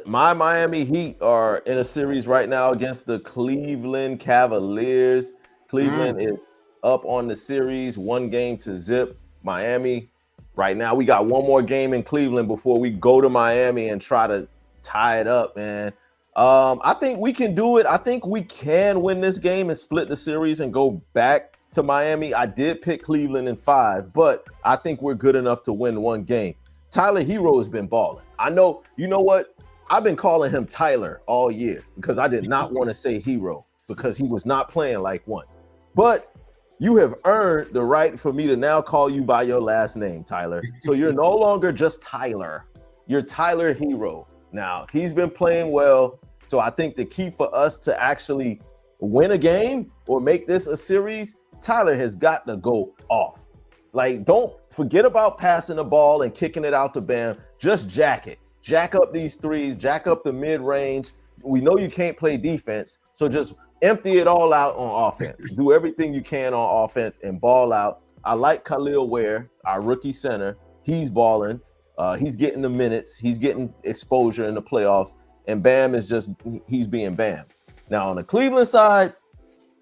my Miami Heat are in a series right now against the Cleveland Cavaliers. Cleveland is up on the series, 1-0. Miami, right now, we got one more game in Cleveland before we go to Miami and try to tie it up, man. I think we can do it. I think we can win this game and split the series and go back to Miami. I did pick Cleveland in 5, but I think we're good enough to win one game. Tyler Hero has been balling. I know, you know what? I've been calling him Tyler all year because I did not want to say Hero because he was not playing like one. But you have earned the right for me to now call you by your last name, Tyler. So you're no longer just Tyler. You're Tyler Hero. Now, he's been playing well. So I think the key for us to actually win a game or make this a series, Tyler has got to go off. Like, don't forget about passing the ball and kicking it out to Bam. Just jack it. Jack up these threes, jack up the mid-range. We know you can't play defense, so just empty it all out on offense. Do everything you can on offense and ball out. I like Khalil Ware, our rookie center. He's balling. He's getting the minutes. He's getting exposure in the playoffs. And Bam is just, he's being Bam. Now, on the Cleveland side,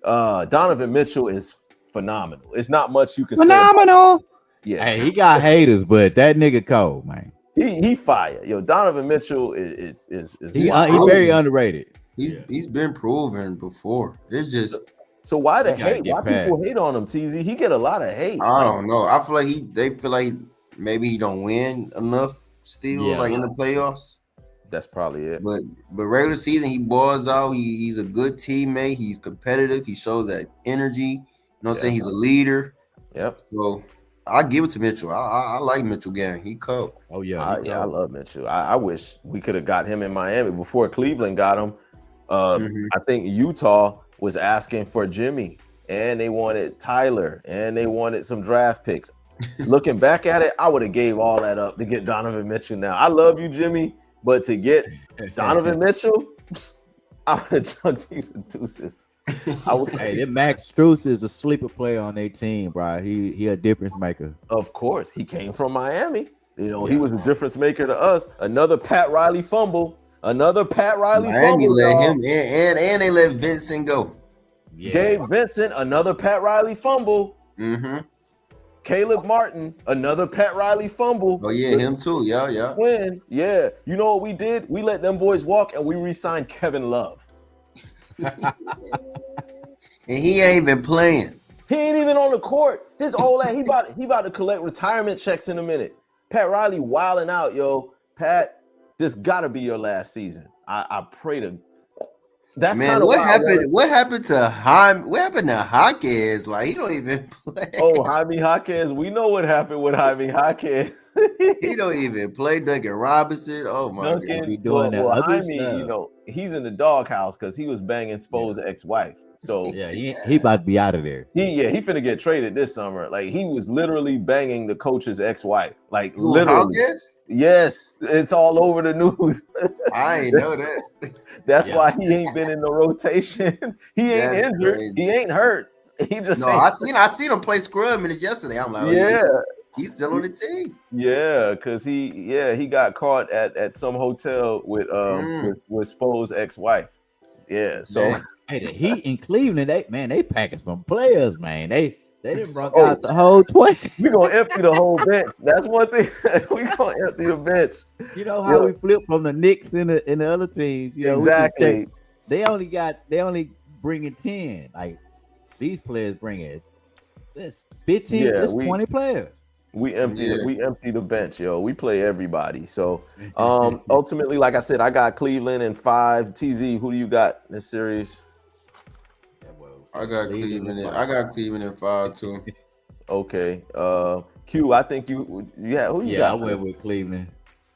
Donovan Mitchell is phenomenal. It's not much you can say. Phenomenal. Yeah. Hey, he got haters, but that nigga cold, man. He fire. Yo, Donovan Mitchell is He wild. very underrated. He's been proven before. It's just, so why the He gotta hate? get Why people hate on him, TZ? He get a lot of hate. I don't know. I feel like they feel like maybe he don't win enough still, Yeah. like in the playoffs. That's probably it. But regular season, he balls out. He's a good teammate. He's competitive. He shows that energy. You know what I'm saying? He's a leader. Yep. So I give it to Mitchell. I like Mitchell Gang. He cold. Oh yeah, I love Mitchell. I wish we could have got him in Miami before Cleveland got him. I think Utah was asking for Jimmy, and they wanted Tyler, and they wanted some draft picks. Looking back at it, I would have gave all that up to get Donovan Mitchell. Now I love you, Jimmy, but to get Donovan Mitchell, I would have chunked you the deuces. Hey, that Max Strus is a sleeper player on their team, bro. He a difference maker. Of course, he came from Miami. You know, he was a difference maker to us. Another Pat Riley fumble. Another Pat Riley Miami fumble. let y'all. him and they let Vincent go. Yeah. Gabe Vincent, another Pat Riley fumble. Mm-hmm. Caleb Martin, another Pat Riley fumble. Oh yeah, him too. Yeah. Win. Yeah. You know what we did? We let them boys walk and we re-signed Kevin Love. And he ain't been playing. He ain't even on the court. His old ass, he about to collect retirement checks in a minute. Pat Riley wilding out, yo. Pat, this gotta be your last season. I pray to. That's Man, kind of what happened? What happened to Jaime? What happened to Jaquez? Like he don't even play. Oh, Jaime Jaquez. We know what happened with Jaime Jaquez. He don't even play. Duncan Robinson. Oh my god. Be doing that other Jaime, stuff. you know, he's in the doghouse because he was banging Spo's ex-wife. So Yeah, he about to be out of there. he finna get traded this summer. Like he was literally banging the coach's ex-wife. Like Who, literally. Jaquez? Yes, it's all over the news. I ain't know that. That's why he ain't been in the rotation. He ain't That's injured. crazy. He ain't hurt. He just No, ain't. I seen him play scrub minutes yesterday. I'm like, oh, Yeah, he's still on the team. yeah, because he got caught at some hotel with Spo's ex-wife. Yeah, so Man. Hey, the Heat in Cleveland, they packing some players, man. They didn't brought Oh. out the whole 20. we gonna empty the whole bench. That's one thing. We gonna empty the bench. You know how we flip from the Knicks and the other teams. You know, we just Exactly. check. They only bringing 10. Like these players bringing this 15, Yeah, this 20 players. We empty the bench, yo. We play everybody. So ultimately, like I said, I got Cleveland in 5. TZ, who do you got in this series? I got Cleveland. I got Cleveland in 5 too. Okay. Q, I think who you got? I went with Cleveland.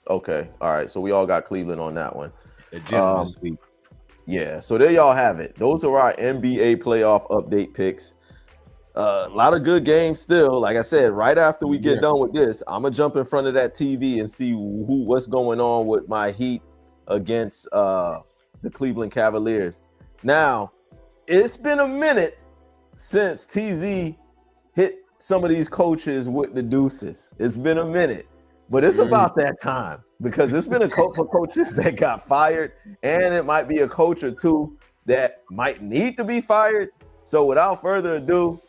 Okay. All right. So we all got Cleveland on that one. The gentleman's sweep. Yeah. So there y'all have it. Those are our NBA playoff update picks. A lot of good games still. Like I said, right after we get done with this, I'm gonna jump in front of that TV and see what's going on with my Heat against the Cleveland Cavaliers. Now, it's been a minute since TZ hit some of these coaches with the deuces. It's been a minute, but it's about that time because it's been a couple of coaches that got fired, and it might be a coach or two that might need to be fired. So without further ado,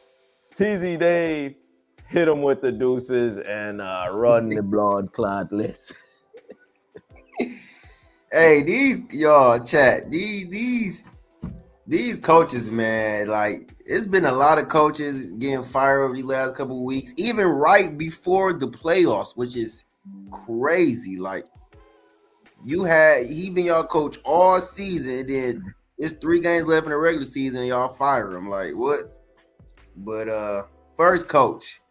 TZ Dave hit him with the deuces and run the blood clot list. Hey, these coaches, man, like it's been a lot of coaches getting fired over these last couple of weeks, even right before the playoffs, which is crazy. Like he been y'all coach all season, and then it's 3 games left in the regular season, and y'all fire him. Like what? But first coach,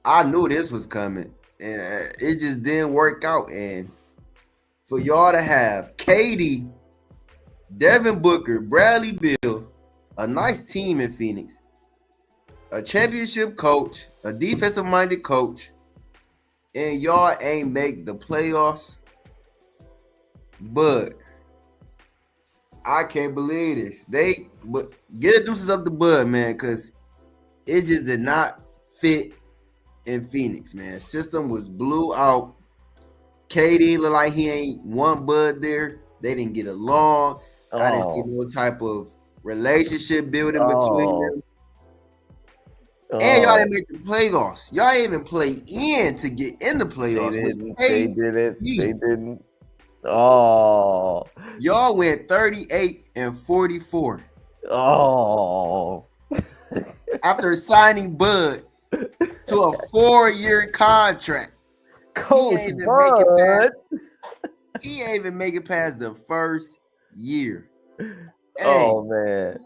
I knew this was coming, and it just didn't work out. And for y'all to have Katie, Devin Booker, Bradley Beal, a nice team in Phoenix, a championship coach, a defensive-minded coach, and y'all ain't make the playoffs. But I can't believe this. But get the deuces up the bud, man, because it just did not fit in Phoenix, man. System was blew out. KD looked like he ain't one bud there. They didn't get along. I didn't see no type of relationship building between them. And y'all didn't make the playoffs. Y'all didn't even play in to get in the playoffs. They didn't. Oh. Y'all went 38-44. Oh. After signing Bud to a 4-year contract. Coach Bud. He ain't even make it past the first year. Oh man.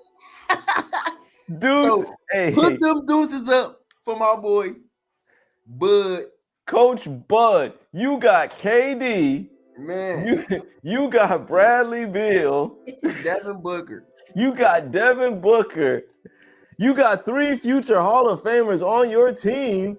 Deuce. So, put them deuces up for my boy Bud, Coach Bud, you got KD. man, You got Bradley Beal. Devin Booker. You got Devin Booker. You got 3 future Hall of Famers on your team.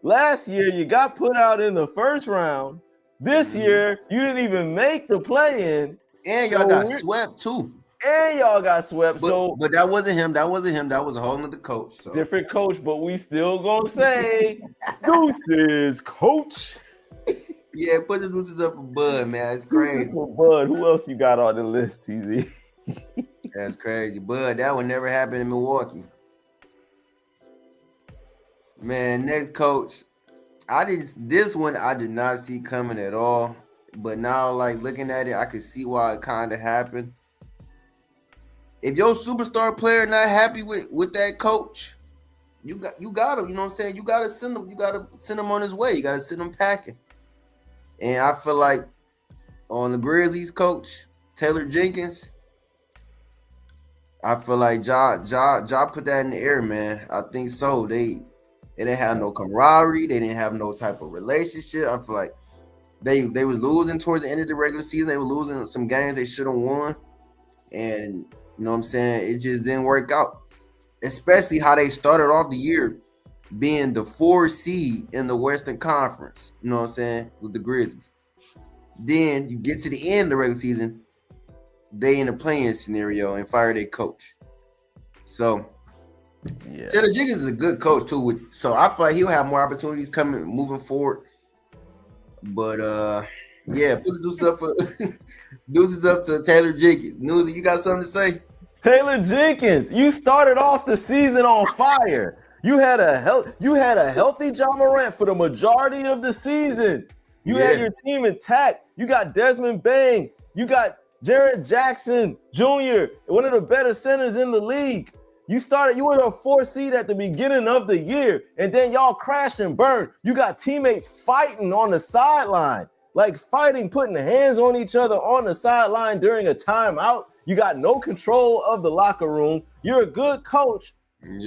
Last year, you got put out in the first round. This year, you didn't even make the play-in. And y'all got swept too. And y'all got swept. But that wasn't him. That wasn't him. That was a whole nother coach. So. Different coach, but we still gonna say deuces, coach. Yeah, put the deuces up for Bud, man. It's crazy. For Bud, who else you got on the list, TZ? That's crazy. Bud, that would never happen in Milwaukee. Man, next coach. This one I did not see coming at all. But now, like, looking at it, I can see why it kind of happened. If your superstar player not happy with that coach, you got him. You know what I'm saying? You gotta send him. You gotta send him on his way. You gotta send him packing. And I feel like on the Grizzlies coach, Taylor Jenkins, I feel like Ja put that in the air, man. I think so. They didn't have no camaraderie. They didn't have no type of relationship. I feel like they was losing towards the end of the regular season. They were losing some games they should have won. And you know what I'm saying? It just didn't work out. Especially how they started off the year being the 4 seed in the Western Conference. You know what I'm saying? With the Grizzlies. Then you get to the end of the regular season, they in a playing scenario and fire their coach. So yeah. Taylor Jenkins is a good coach too. So I feel like he'll have more opportunities moving forward. But yeah, put the deuces up to Taylor Jenkins. Newsy, you got something to say? Taylor Jenkins, you started off the season on fire. You had a healthy Ja Morant for the majority of the season. You had your team intact. You got Desmond Bane. You got Jaren Jackson Jr., one of the better centers in the league. You were a 4 seed at the beginning of the year, and then y'all crashed and burned. You got teammates fighting on the sideline, putting hands on each other on the sideline during a timeout. You got no control of the locker room. You're a good coach,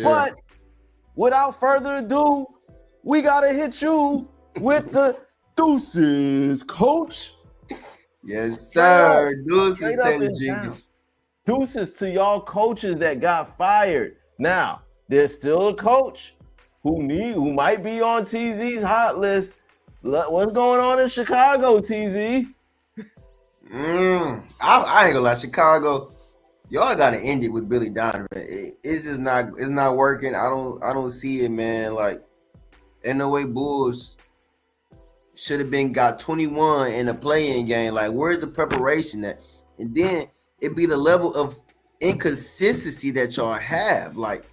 but without further ado, we got to hit you with the deuces, coach. Yes, sir. Deuces, Taylor Jenkins. Deuces to y'all coaches that got fired. Now, there's still a coach who might be on TZ's hot list. What's going on in Chicago, TZ? I ain't gonna lie, Chicago, y'all gotta end it with Billy Donovan. It's just not working. I don't see it, man. Like, ain't no way Bulls should have got 21 in a play-in game. Like, where's the preparation at? And then it be the level of inconsistency that y'all have. Like,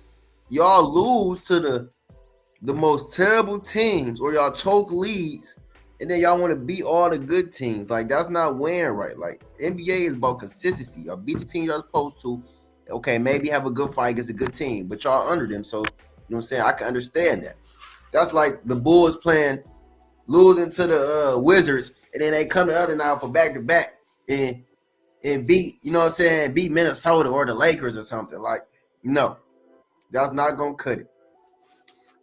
y'all lose to the most terrible teams, or y'all choke leads, and then y'all want to beat all the good teams. Like, that's not wearing right. Like, NBA is about consistency. Y'all beat the team y'all supposed to. Okay, maybe have a good fight against a good team, but y'all under them. So, you know what I'm saying? I can understand that. That's like the Bulls losing to the Wizards, and then they come the other night for back-to-back and beat, you know what I'm saying, beat Minnesota or the Lakers or something. Like, no. That's not going to cut it.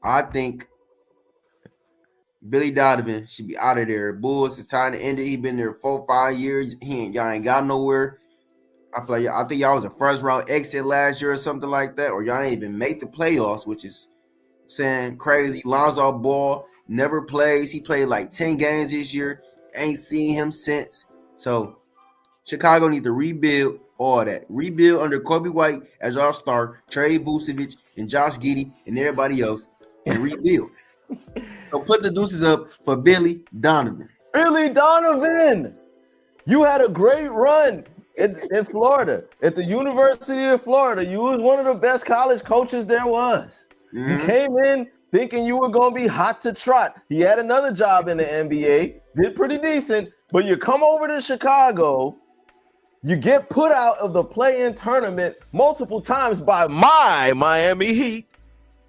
I think Billy Donovan should be out of there. Bulls, it's time to end it. He been there 4-5 years. Y'all ain't got nowhere. I think y'all was a first round exit last year or something like that, or y'all ain't even make the playoffs, which is saying crazy. Lonzo Ball never plays. He played like 10 games this year. Ain't seen him since. So Chicago need to rebuild all that. Rebuild under Kobe White as our star, Trey Vucevic and Josh Giddey and everybody else, and rebuild. So put the deuces up for Billy Donovan. Billy Donovan, you had a great run in Florida, at the University of Florida. You was one of the best college coaches there was. Mm-hmm. You came in thinking you were going to be hot to trot. He had another job in the NBA, did pretty decent, but you come over to Chicago, you get put out of the play-in tournament multiple times by my Miami Heat,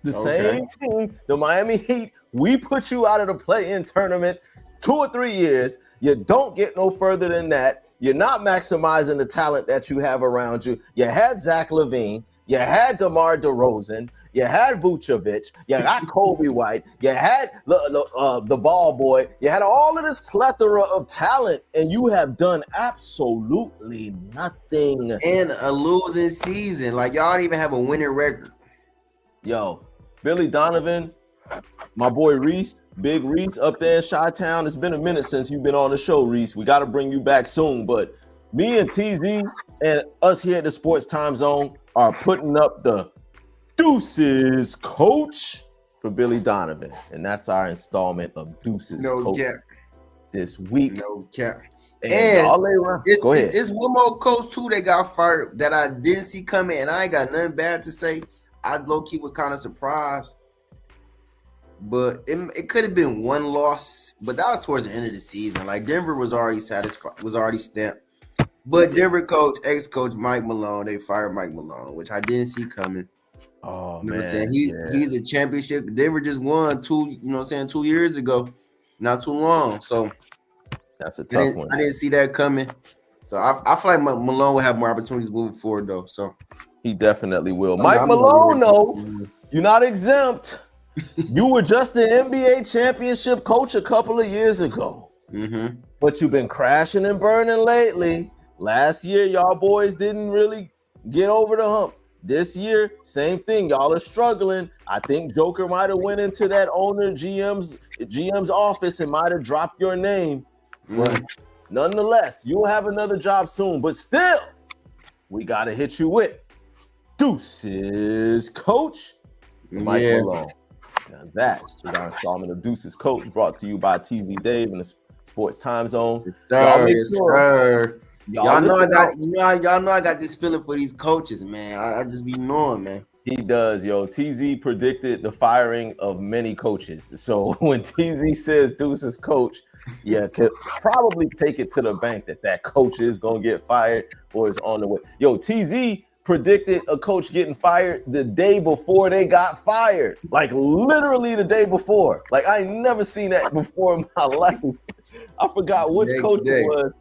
the same team, the Miami Heat. We put you out of the play-in tournament 2 or 3 years. You don't get no further than that. You're not maximizing the talent that you have around you. You had Zach LaVine. You had DeMar DeRozan. you had Vucevic, you got Kobe White, you had the ball boy, you had all of this plethora of talent, and you have done absolutely nothing. And a losing season. Like, y'all don't even have a winning record. Yo, Billy Donovan, my boy Reese, Big Reese up there in Chi-Town. It's been a minute since you've been on the show, Reese. We got to bring you back soon. But me and TZ and us here at the Sports Time Zone are putting up the Deuces Coach for Billy Donovan. And that's our installment of Deuces Coach this week. No cap. And y'all lay around. Go ahead. It's one more coach, too, that got fired that I didn't see coming, and I ain't got nothing bad to say. I low-key was kind of surprised. But it could have been one loss, but that was towards the end of the season. Like, Denver was already satisfied, was already stamped. But Denver coach, ex-coach Mike Malone, they fired Mike Malone, which I didn't see coming. Oh, you know man. What I'm saying? He's a championship. Denver just won 2 years ago. Not too long. So that's a tough one. I didn't see that coming. So I feel like Malone will have more opportunities moving forward, though. So he definitely will. Mike Malone, though, you're not exempt. You were just the NBA championship coach a couple of years ago. Mm-hmm. But you've been crashing and burning lately. Last year, y'all boys didn't really get over the hump. This year, same thing. Y'all are struggling. I think Joker might have went into that owner GM's office and might have dropped your name. But nonetheless, you'll have another job soon. But still, we got to hit you with Deuces Coach Mike Malone. Now that is our installment of Deuces Coach, brought to you by TZ Dave and the Sports Time Zone. Y'all know I got this feeling for these coaches, man. I just be knowing, man. He does, yo. TZ predicted the firing of many coaches. So when TZ says Deuces Coach, yeah, could probably take it to the bank that coach is gonna get fired or is on the way. Yo, TZ predicted a coach getting fired the day before they got fired. Like literally the day before. Like I ain't never seen that before in my life. I forgot which coach it was.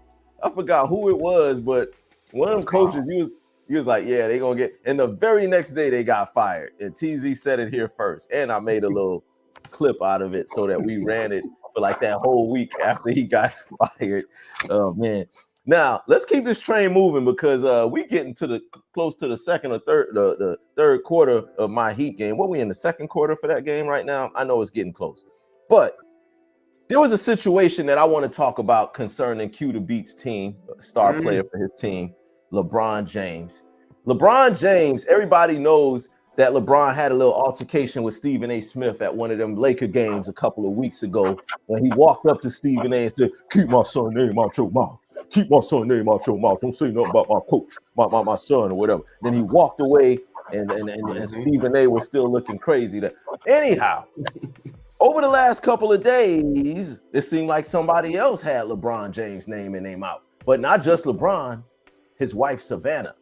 I forgot who it was, but one of them coaches, he was like, yeah, they gonna get, and the very next day they got fired. And TZ said it here first. And I made a little clip out of it so that we ran it for like that whole week after he got fired. Oh man. Now let's keep this train moving because we getting to the close to the second or the third quarter of my Heat game. What we in the second quarter for that game right now? I know it's getting close, but there was a situation that I want to talk about concerning Q the Beats team, star player for his team, LeBron James. LeBron James, everybody knows that LeBron had a little altercation with Stephen A. Smith at one of them Laker games a couple of weeks ago when he walked up to Stephen A. and said, keep my son name out your mouth. Keep my son name out your mouth. Don't say nothing about my coach, my son or whatever. Then he walked away and Stephen A. was still looking crazy. Anyhow, over the last couple of days, it seemed like somebody else had LeBron James' name in their mouth. But not just LeBron, his wife, Savannah.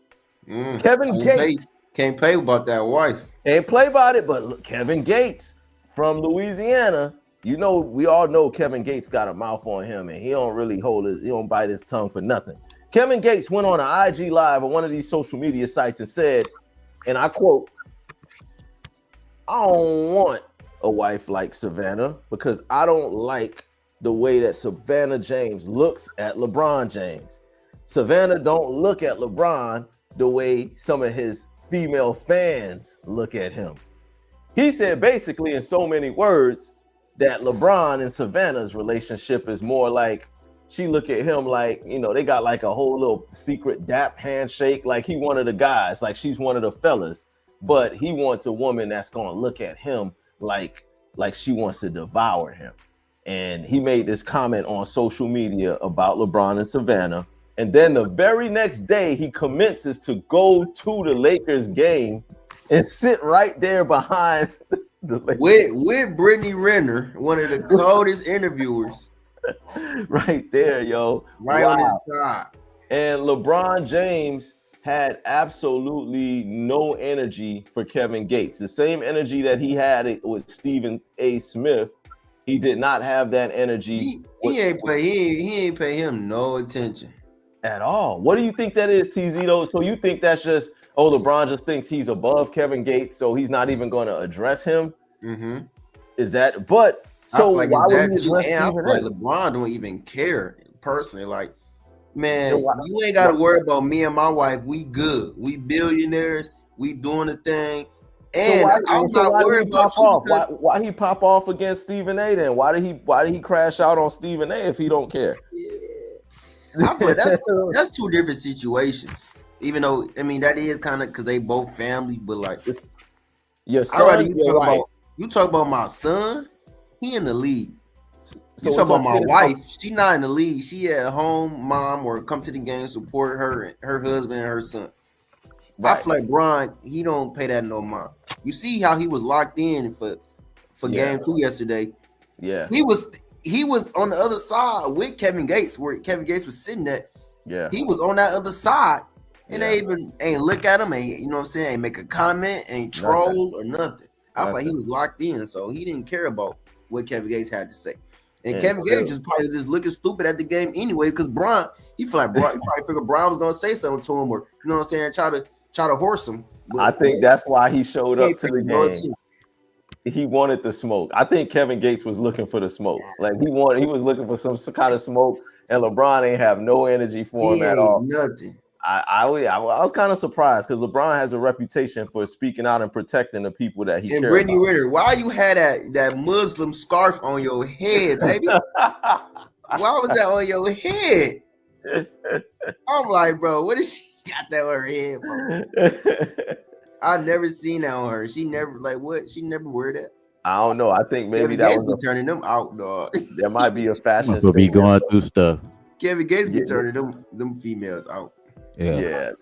Kevin Gates. Can't play about that wife. Can't play about it, but look, Kevin Gates from Louisiana, you know, we all know Kevin Gates got a mouth on him, and he don't bite his tongue for nothing. Kevin Gates went on an IG Live on one of these social media sites and said, and I quote, I don't want a wife like Savannah because I don't like the way that Savannah James looks at LeBron James. Savannah don't look at LeBron the way some of his female fans look at him. He said basically in so many words that LeBron and Savannah's relationship is more like she look at him like, you know, they got like a whole little secret dap handshake, like he one of the guys, like she's one of the fellas, but he wants a woman that's gonna look at him like she wants to devour him. And he made this comment on social media about LeBron and Savannah. And then the very next day, he commences to go to the Lakers game and sit right there behind the Lakers. With Brittany Renner, one of the coldest interviewers. Right there, yo. Right on his side. And LeBron James had absolutely no energy for Kevin Gates. The same energy that he had with Stephen A. Smith, he did not have that energy. He ain't pay him no attention at all. What do you think that is, TZ, though? So you think that's just Oh, LeBron just thinks he's above Kevin Gates, so he's not even going to address him. Mm-hmm. Is that? But so like why would he too, address and I Stephen feel A? like LeBron don't even care personally. Like, man, Then why- you ain't got to worry about me and my wife. We good. We billionaires. We doing the thing. And I'm not worried about you. Why he pop off against Stephen A? Then why did he crash out on Stephen A if he don't care? Yeah. I feel like that's two different situations. Even though that is kind of because they both family, but like your I rather son, you talk about my son. He in the league. So you talk about my wife. She not in the league. She at home, mom, or come to the game, support her husband, and her son. Right. I feel like Bron, he don't pay that no mind. You see how he was locked in for game 2 yesterday. Yeah, he was on the other side with Kevin Gates, where Kevin Gates was sitting at. Yeah, he was on that other side, and they even ain't look at him, ain't ain't make a comment, ain't troll or nothing. I feel like he was locked in, so he didn't care about what Kevin Gates had to say. And Kevin Gates is probably just looking stupid at the game anyway, because Bron, he probably figured Bron was gonna say something to him, or try to horse him. But I think that's why he showed up to the game. He wanted the smoke. I think Kevin Gates was looking for the smoke. Like he was looking for some kind of smoke, and LeBron ain't have no energy for him at all. Nothing. I was kind of surprised because LeBron has a reputation for speaking out and protecting the people that he cares about. And Brittany Ritter, why you had that Muslim scarf on your head, baby? Why was that on your head? I'm like, bro, what is she got that on her head, bro? I never seen that on her. She never she never wore that. I don't know. I think maybe Kevin that Gates was be turning them out, dog. There might be a fashion. Could be going through stuff. Kevin Gates be turning them females out. Yeah.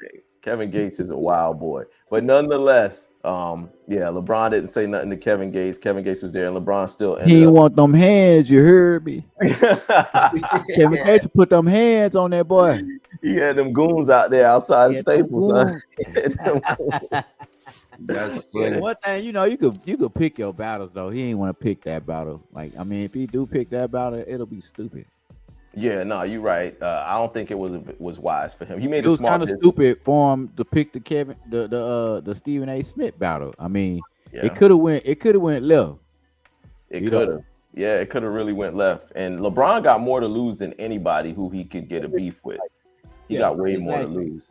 Kevin Gates is a wild boy, but nonetheless, LeBron didn't say nothing to Kevin Gates. Kevin Gates was there, and LeBron still. He didn't want them hands. You heard me. Kevin Gates put them hands on that boy. He had them goons out there outside Staples. That's funny. One thing, you could pick your battles though. He ain't want to pick that battle. Like, if he do pick that battle, it'll be stupid. Yeah, no, you're right. I don't think it was wise for him. He made it was kind of stupid for him to pick the Stephen A. Smith battle. It could have went left. It could have. Yeah, it could have really went left. And LeBron got more to lose than anybody who he could get a beef with. He got way more to lose.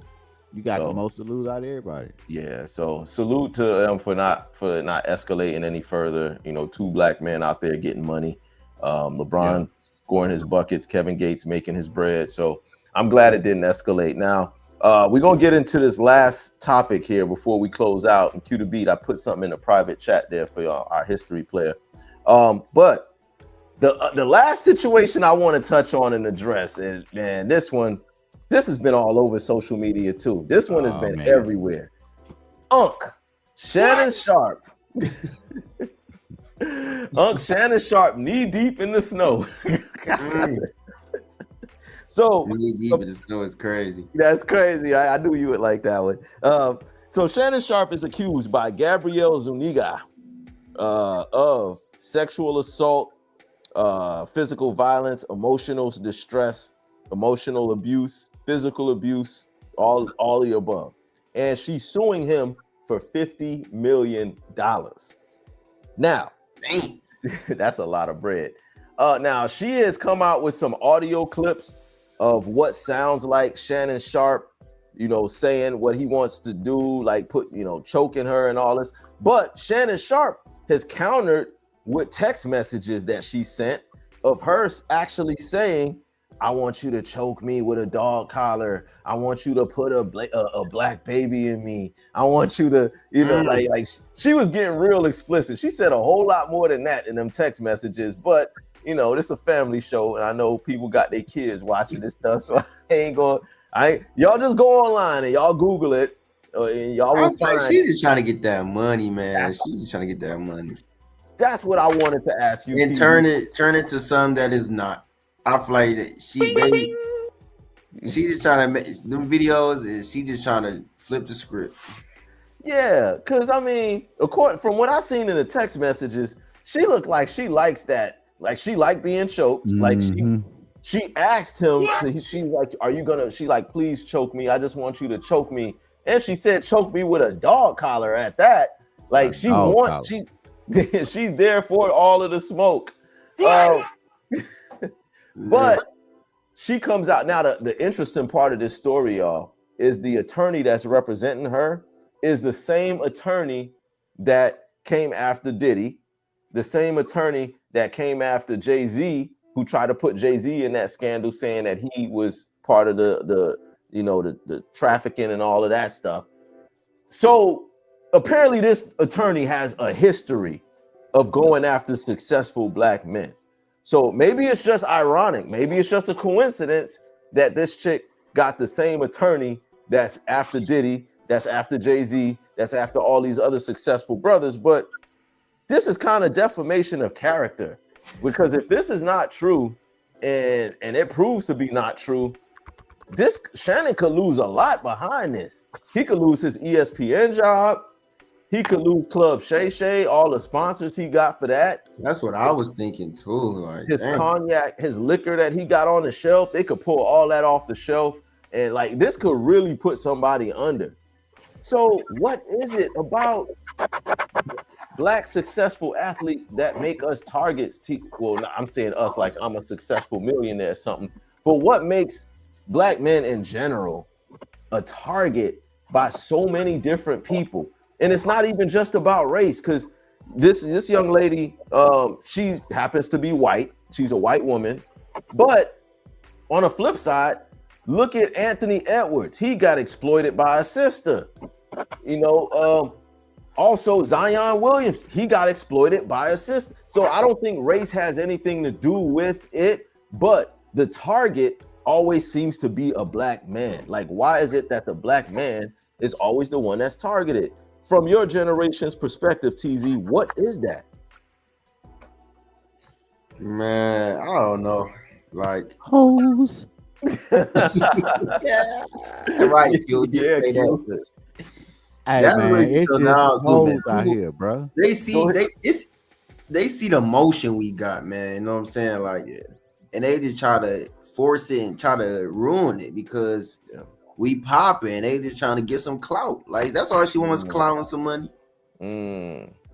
You got the most to lose out of everybody. Yeah, so salute to them for not escalating any further. Two black men out there getting money. LeBron scoring his buckets, Kevin Gates making his bread. So I'm glad it didn't escalate. Now, we're going to get into this last topic here before we close out. And cue the beat. I put something in the private chat there for our history player. But the last situation I want to touch on and address, and man, this has been all over social media too. This one has been everywhere. Shannon Sharpe. Shannon Sharpe knee deep in the snow. So knee deep in the snow is crazy. That's crazy. I knew you would like that one. So Shannon Sharpe is accused by Gabrielle Zuniga of sexual assault, physical violence, emotional distress, emotional abuse, physical abuse, all the above. And she's suing him for $50 million. Now, that's a lot of bread. Now, she has come out with some audio clips of what sounds like Shannon Sharpe, saying what he wants to do, like choking her and all this. But Shannon Sharpe has countered with text messages that she sent of her actually saying, I want you to choke me with a dog collar. I want you to put a black baby in me. I want you to, like she was getting real explicit. She said a whole lot more than that in them text messages. But, this is a family show, and I know people got their kids watching this stuff, so y'all just go online and y'all Google it, and y'all will find. She's just trying to get that money, man. She's just trying to get that money. That's what I wanted to ask you. And turn it to something that is not. I feel like she just trying to make them videos, and she just trying to flip the script. Yeah, because from what I seen in the text messages, she looked like she likes that. Like she liked being choked. Mm-hmm. Like she asked him. She's like, "Are you gonna?" She like, "Please choke me. I just want you to choke me." And she said, choke me with a dog collar at that. Like she wants, she's there for all of the smoke. But she comes out. Now, the interesting part of this story, y'all, is the attorney that's representing her is the same attorney that came after Diddy, the same attorney that came after Jay-Z, who tried to put Jay-Z in that scandal, saying that he was part of the trafficking and all of that stuff. So apparently this attorney has a history of going after successful black men. So maybe it's just ironic. Maybe it's just a coincidence that this chick got the same attorney that's after Diddy, that's after Jay-Z, that's after all these other successful brothers. But this is kind of defamation of character, because if this is not true and it proves to be not true, this Shannon could lose a lot behind this. He could lose his ESPN job. He could lose Club Shay Shay, all the sponsors he got for that. That's what I was thinking too. Like his cognac, his liquor that he got on the shelf, they could pull all that off the shelf. And like this could really put somebody under. So what is it about black successful athletes that make us targets? Well, I'm saying us like I'm a successful millionaire or something. But what makes black men in general a target by so many different people? And it's not even just about race, because this young lady, she happens to be white. She's a white woman. But on the flip side, look at Anthony Edwards. He got exploited by a sister. Also Zion Williams, he got exploited by a sister. So I don't think race has anything to do with it, but the target always seems to be a black man. Like, why is it that the black man is always the one that's targeted? From your generation's perspective, TZ, what is that? Man, I don't know. Like hoes. Yeah, right. You just say that. Hey, that's man, really it's still just now, hoes man. out here, bro. They see the motion we got, man. You know what I'm saying? Like, and they just try to force it and try to ruin it because we popping. They just trying to get some clout. Like that's all she wants, clout and some money.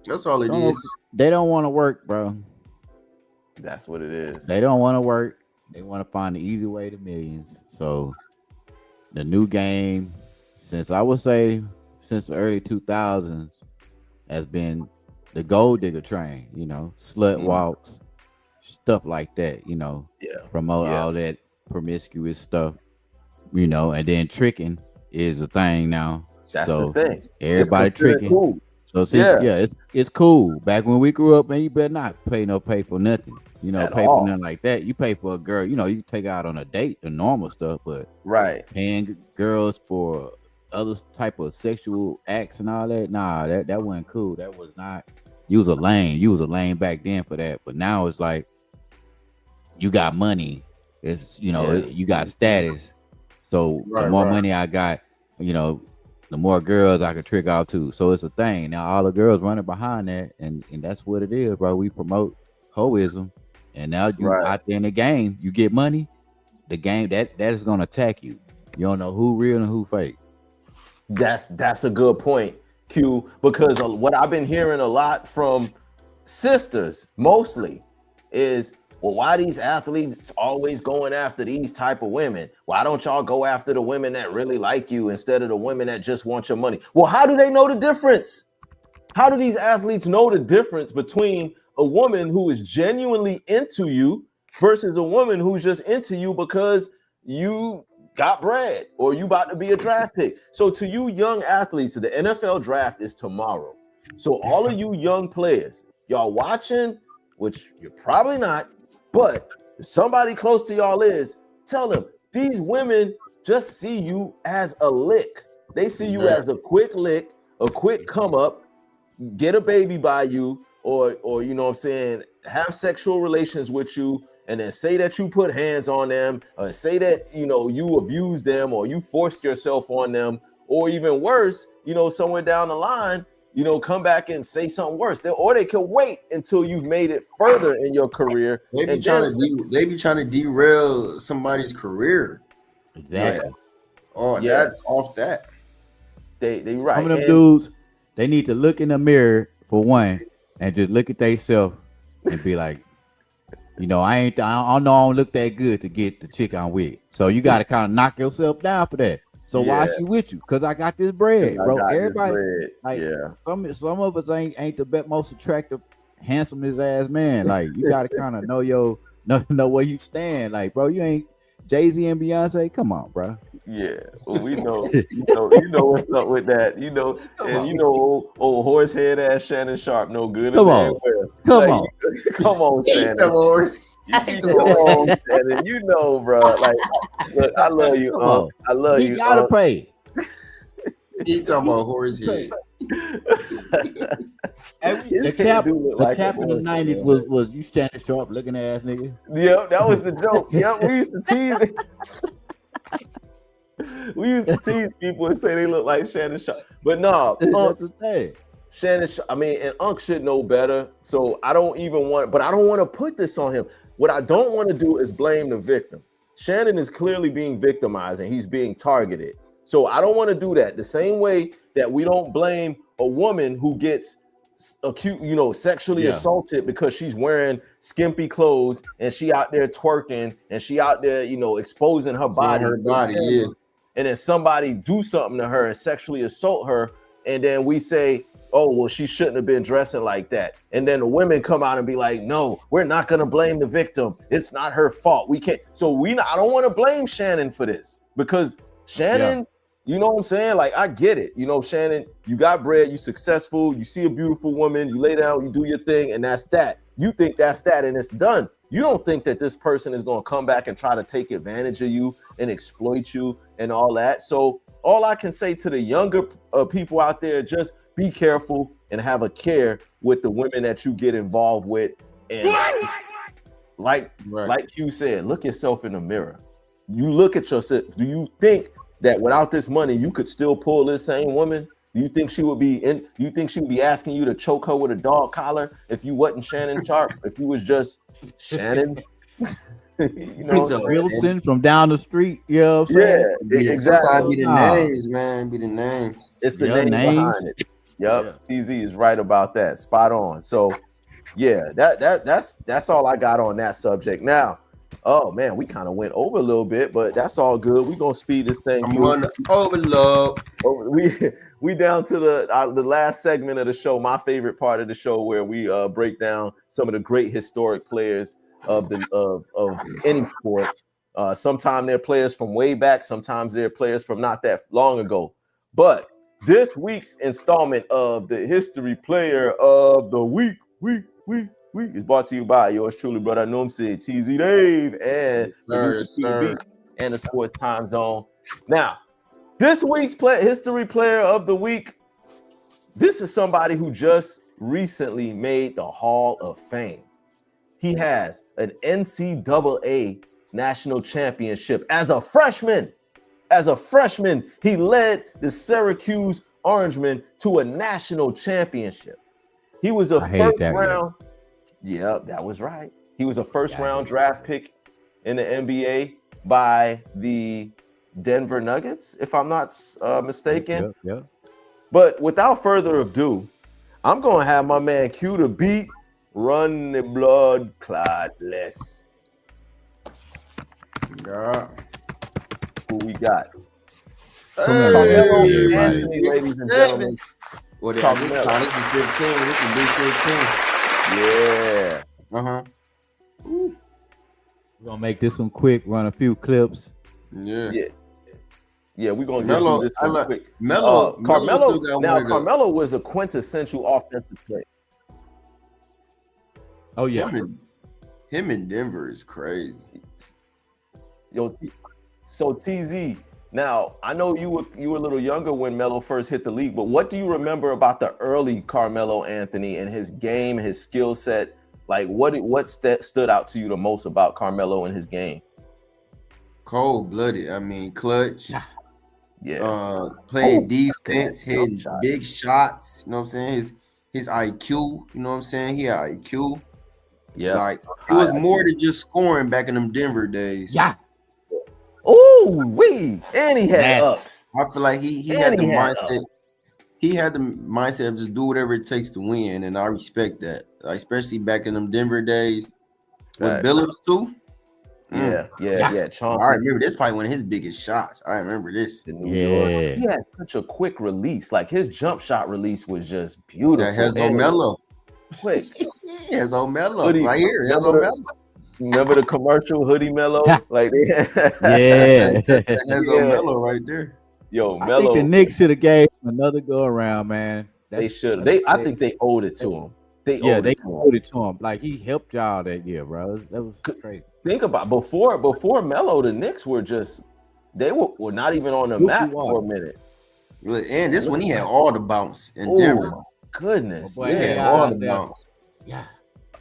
That's all it is. They don't want to work, bro. That's what it is. They don't want to work. They want to find the easy way to millions. So the new game, since I would say since the early 2000s, has been the gold digger train. Slut walks, stuff like that. Promote all that promiscuous stuff. And then tricking is a thing now. That's the thing. Everybody tricking. Cool. So since it's cool. Back when we grew up, man, you better not pay for nothing. Pay for nothing like that. You pay for a girl, you take out on a date, the normal stuff, but paying girls for other type of sexual acts and all that, nah, that wasn't cool. That was not. You was a lame. You was a lame back then for that. But now it's like you got money. It's you got status. So the more money I got, the more girls I could trick out to. So it's a thing. Now all the girls running behind that, and that's what it is, bro. We promote hoism, and now you out there in the game, you get money. The game that is gonna attack you. You don't know who real and who fake. That's a good point, Q, because what I've been hearing a lot from sisters mostly is, well, why these athletes always going after these type of women? Why don't y'all go after the women that really like you instead of the women that just want your money? Well, how do they know the difference? How do these athletes know the difference between a woman who is genuinely into you versus a woman who's just into you because you got bread or you about to be a draft pick? So to you young athletes, the NFL draft is tomorrow. So all of you young players, y'all watching, which you're probably not, but if somebody close to y'all is, tell them these women just see you as a lick. They see you as a quick lick, a quick come up, get a baby by you, or you know what I'm saying, have sexual relations with you, and then say that you put hands on them, or say that you abused them, or you forced yourself on them, or even worse, somewhere down the line, come back and say something worse. Or they can wait until you've made it further in your career. They be trying to derail somebody's career. Exactly. That's off that. They right. Some of them And- dudes, they need to look in the mirror for one and just look at themselves and be like, you know, I don't know, I don't look that good to get the chick I'm with. So you got to kind of knock yourself down for that. So why Yeah. she with you? Because I got this bread, I bro. got this Everybody, bread. like, yeah. some of us ain't the best, most attractive, handsomest ass man. Like, you got to kind of know where you stand. Like, bro, you ain't Jay-Z and Beyonce. Come on, bro. Yeah, well, we know, you know what's up with that, you know, and you know, old horse head ass Shannon Sharp, no good. Come on. Come on. Come on, Shannon. Come on, Shannon. You know, bro. Like, look, I love you. Come on. I love He you. gotta pay. He talking about horse head. The cap in the 90s was you Shannon Sharp looking ass nigga. Yep, that was the joke. Yep, we used to tease. We used to tease people and say they look like Shannon Sharp, but no, That's the thing. Shannon. I mean, and Unc should know better. So I don't even want, but I don't want to put this on him. What I don't want to do is blame the victim. Shannon is clearly being victimized and he's being targeted. So I don't want to do that. The same way that we don't blame a woman who gets acute, sexually assaulted because she's wearing skimpy clothes and she out there twerking and she out there, exposing her body. Yeah. And then somebody do something to her and sexually assault her, and then we say, oh, well, she shouldn't have been dressing like that. And then the women come out and be like, no, we're not gonna blame the victim. It's not her fault. We can't. So I don't want to blame Shannon for this, because Shannon, you know what I'm saying? Like, I get it. Shannon, you got bread, you successful, you see a beautiful woman, you lay down, you do your thing, and that's that. You think that's that, and it's done. You don't think that this person is going to come back and try to take advantage of you and exploit you and all that. So all I can say to the younger people out there, just be careful and have a care with the women that you get involved with. And like you said, look yourself in the mirror. You look at yourself. Do you think that without this money, you could still pull this same woman? Do you think she would be asking you to choke her with a dog collar if you wasn't Shannon Sharp? If you was just Shannon, Wilson from down the street, you know what I'm saying? Yeah, exactly. Sometimes be the names, man. Be the names. It's the name behind it. Yep, yeah. TZ is right about that. Spot on. So, yeah, that's all I got on that subject. Now, oh man, we kind of went over a little bit, but that's all good. We're gonna speed this thing. I'm gonna overload. We down to the last segment of the show, my favorite part of the show, where we break down some of the great historic players of any sport. Sometimes they're players from way back, sometimes they're players from not that long ago. But this week's installment of the History Player of the Week is brought to you by yours truly, brother Noomsi, TZ Dave, and and the Sports Time Zone. Now, this week's History Player of the Week, this is somebody who just recently made the Hall of Fame. He has an NCAA national championship as a freshman. As a freshman, he led the Syracuse Orangemen to a national championship. He was a first round. Yeah, that was right. He was a first round draft pick in the NBA by the Denver Nuggets, if I'm not mistaken. Yeah. But without further ado, I'm going to have my man Q the beat. Run the blood clotless. Yeah. Who we got? Carmelo Anthony, ladies and gentlemen. Well, this is 15. This is big 15. Yeah. We're gonna make this one quick. Run a few clips. Yeah, we're gonna get through this one quick. Carmelo was a quintessential offensive player. Oh yeah, him in Denver is crazy. So TZ, now I know you were a little younger when Melo first hit the league, but what do you remember about the early Carmelo Anthony and his game, his skill set? Like what stood out to you the most about Carmelo and his game? Cold-blooded. I mean, clutch. Yeah. Playing defense, hitting big shots. You know what I'm saying? His IQ. You know what I'm saying? He had IQ. Yeah. Like, it was more than just scoring back in them Denver days. Yeah. Oh, Woo-wee. And he had Nasty. ups. I feel like he And had the he had mindset. He had the mindset of just do whatever it takes to win, and I respect that. Like, especially back in them Denver days with Facts. Billups too. Yeah. I Chauncey remember this probably one of his biggest shots. I remember this. in New York. Yeah. He had such a quick release. Like his jump shot release was just beautiful. Yeah, Hezo and Melo. quick. Yeah, Hezo Melo Hoodie. right here. Hezo Remember Melo. Remember the commercial Hoodie Mello? Like they Yeah. Hezo Melo right there. Yo, I think Mello. the Knicks should have gave him another go around, man. They should. I think they owed it to him. They owed owed it to him. Like he helped y'all that year, bro. That was crazy. Think about before Melo, the Knicks were just they were not even on the Luka map Walker. for a minute. And this one he had all the bounce in Oh Denver. my goodness. Oh, boy, He had Yeah. all the bounce. Yeah.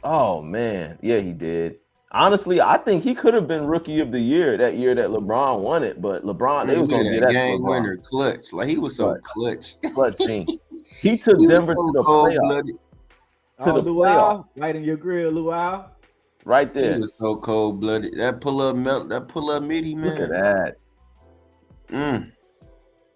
Oh man. Yeah, he did. Honestly, I think he could have been rookie of the year that LeBron won it, but LeBron, they was gonna get that game LeBron. winner clutch. Like he was so Right. clutch. Clutch Gene. He took He was Denver so to the cold-blooded. playoffs. To the Luau, playoff. right in your grill, Luau. Right He there. was so cold blooded. That pull up midi, man. Look at that. Mm.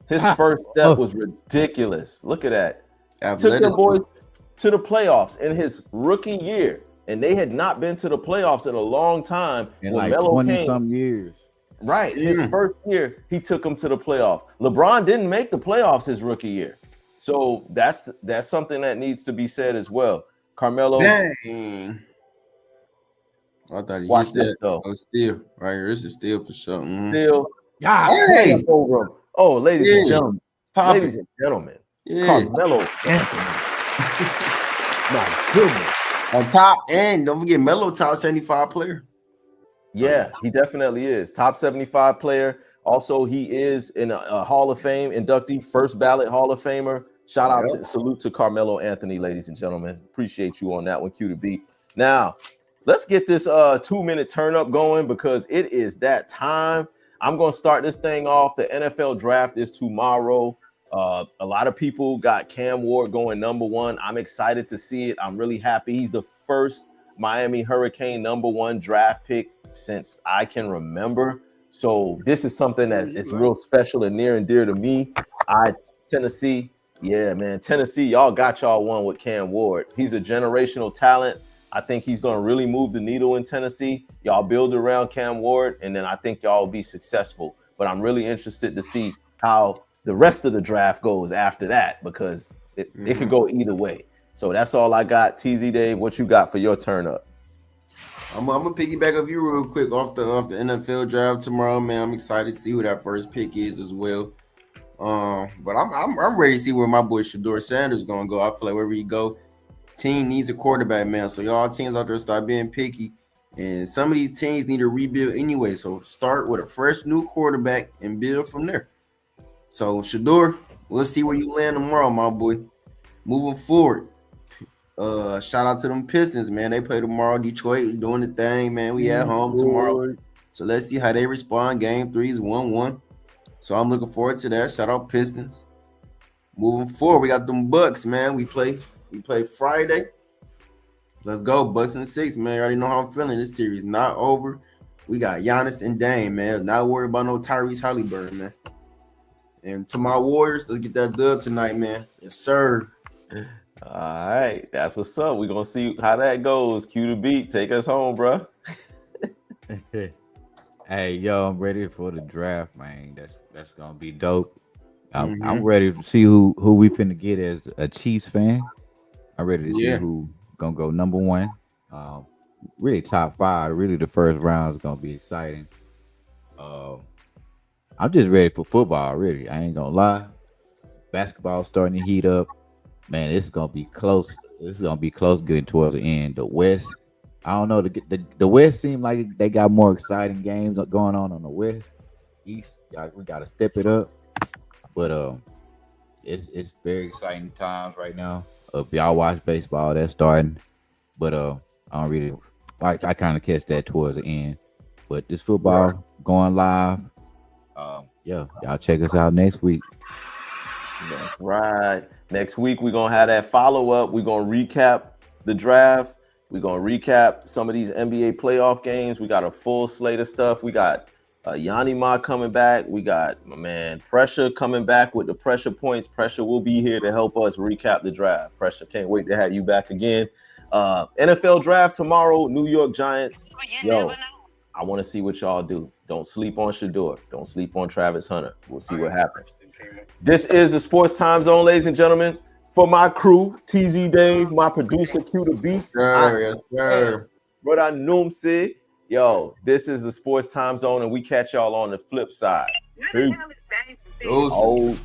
His Ha. first step Oh. was ridiculous. Look at that. Took Athletic. the boys to the playoffs in his rookie year, and they had not been to the playoffs in a long time. In when like Melo 20 came. some years. Right, his first year, he took them to the playoff. LeBron didn't make the playoffs his rookie year, so that's something that needs to be said as well. Carmelo, Dang. I thought he watch hit this that. though. Oh, steal. Right here. This is steal for sure. Mhm. Still, Yeah. Hey. step over him. Oh, ladies and Yeah. gentlemen, Pop ladies it. and gentlemen, Yeah. Carmelo Anthony. My goodness. On top, and don't forget Melo, top 75 player. Yeah, he definitely is. Top 75 player. Also, he is in a Hall of Fame inductee, first ballot Hall of Famer. Shout out to salute to Carmelo Anthony, ladies and gentlemen. Appreciate you on that one, Q to beat. Now, let's get this 2-minute turn up going because it is that time. I'm going to start this thing off. The NFL draft is tomorrow. A lot of people got Cam Ward going number one. I'm excited to see it. I'm really happy. He's the first Miami Hurricane number one draft pick since I can remember. So this is something that is real special and near and dear to me. Tennessee, yeah, man. Tennessee, y'all got y'all one with Cam Ward. He's a generational talent. I think he's going to really move the needle in Tennessee. Y'all build around Cam Ward, and then I think y'all will be successful. But I'm really interested to see how the rest of the draft goes after that because it could go either way. So that's all I got. TZ Dave, what you got for your turn up? I'm gonna piggyback off you real quick off the NFL draft tomorrow, man. I'm excited to see who that first pick is as well. But I'm ready to see where my boy Shedeur Sanders gonna go. I feel like wherever he go, team needs a quarterback, man. So y'all teams out there start being picky, and some of these teams need to rebuild anyway. So start with a fresh new quarterback and build from there. So Shedeur, we'll see where you land tomorrow, my boy. Moving forward. Shout out to them Pistons, man. They play tomorrow. Detroit doing the thing, man. We at home tomorrow. So let's see how they respond. Game 3 is 1-1. So I'm looking forward to that. Shout out Pistons. Moving forward, we got them Bucks, man. We play Friday. Let's go. Bucks and 6, man. You already know how I'm feeling. This series not over. We got Giannis and Dame, man. Not worried about no Tyrese Halliburton, man. And to my Warriors, let's get that dub tonight, man. Yes, sir. All right, that's what's up. We're gonna see how that goes. Q to beat, take us home, bro. Hey, yo, I'm ready for the draft, man. That's gonna be dope. I'm ready to see who we finna get as a Chiefs fan. I'm ready to see who gonna go number one. Really top 5. Really, the first round is gonna be exciting. I'm just ready for football. Really, I ain't gonna lie. Basketball starting to heat up. Man, it's gonna be close. It's gonna be close getting towards the end. The West, I don't know. The West seem like they got more exciting games going on the West. East, we gotta step it up. But it's very exciting times right now. If y'all watch baseball, that's starting. But I don't really like. I kind of catch that towards the end. But this football going live. Y'all check us out next week. That's right. Next week, we're going to have that follow-up. We're going to recap the draft. We're going to recap some of these NBA playoff games. We got a full slate of stuff. We got Yanni Ma coming back. We got my man Pressure coming back with the Pressure Points. Pressure will be here to help us recap the draft. Pressure, can't wait to have you back again. NFL draft tomorrow, New York Giants. Yo, I want to see what y'all do. Don't sleep on Shedeur. Don't sleep on Travis Hunter. We'll see what happens. This is the Sports Time Zone, ladies and gentlemen. For my crew, TZ Dave, my producer, Q the Beat. Yes, sir. But I Noomsi. Yo, this is the Sports Time Zone, and we catch y'all on the flip side. Peace. Deuces.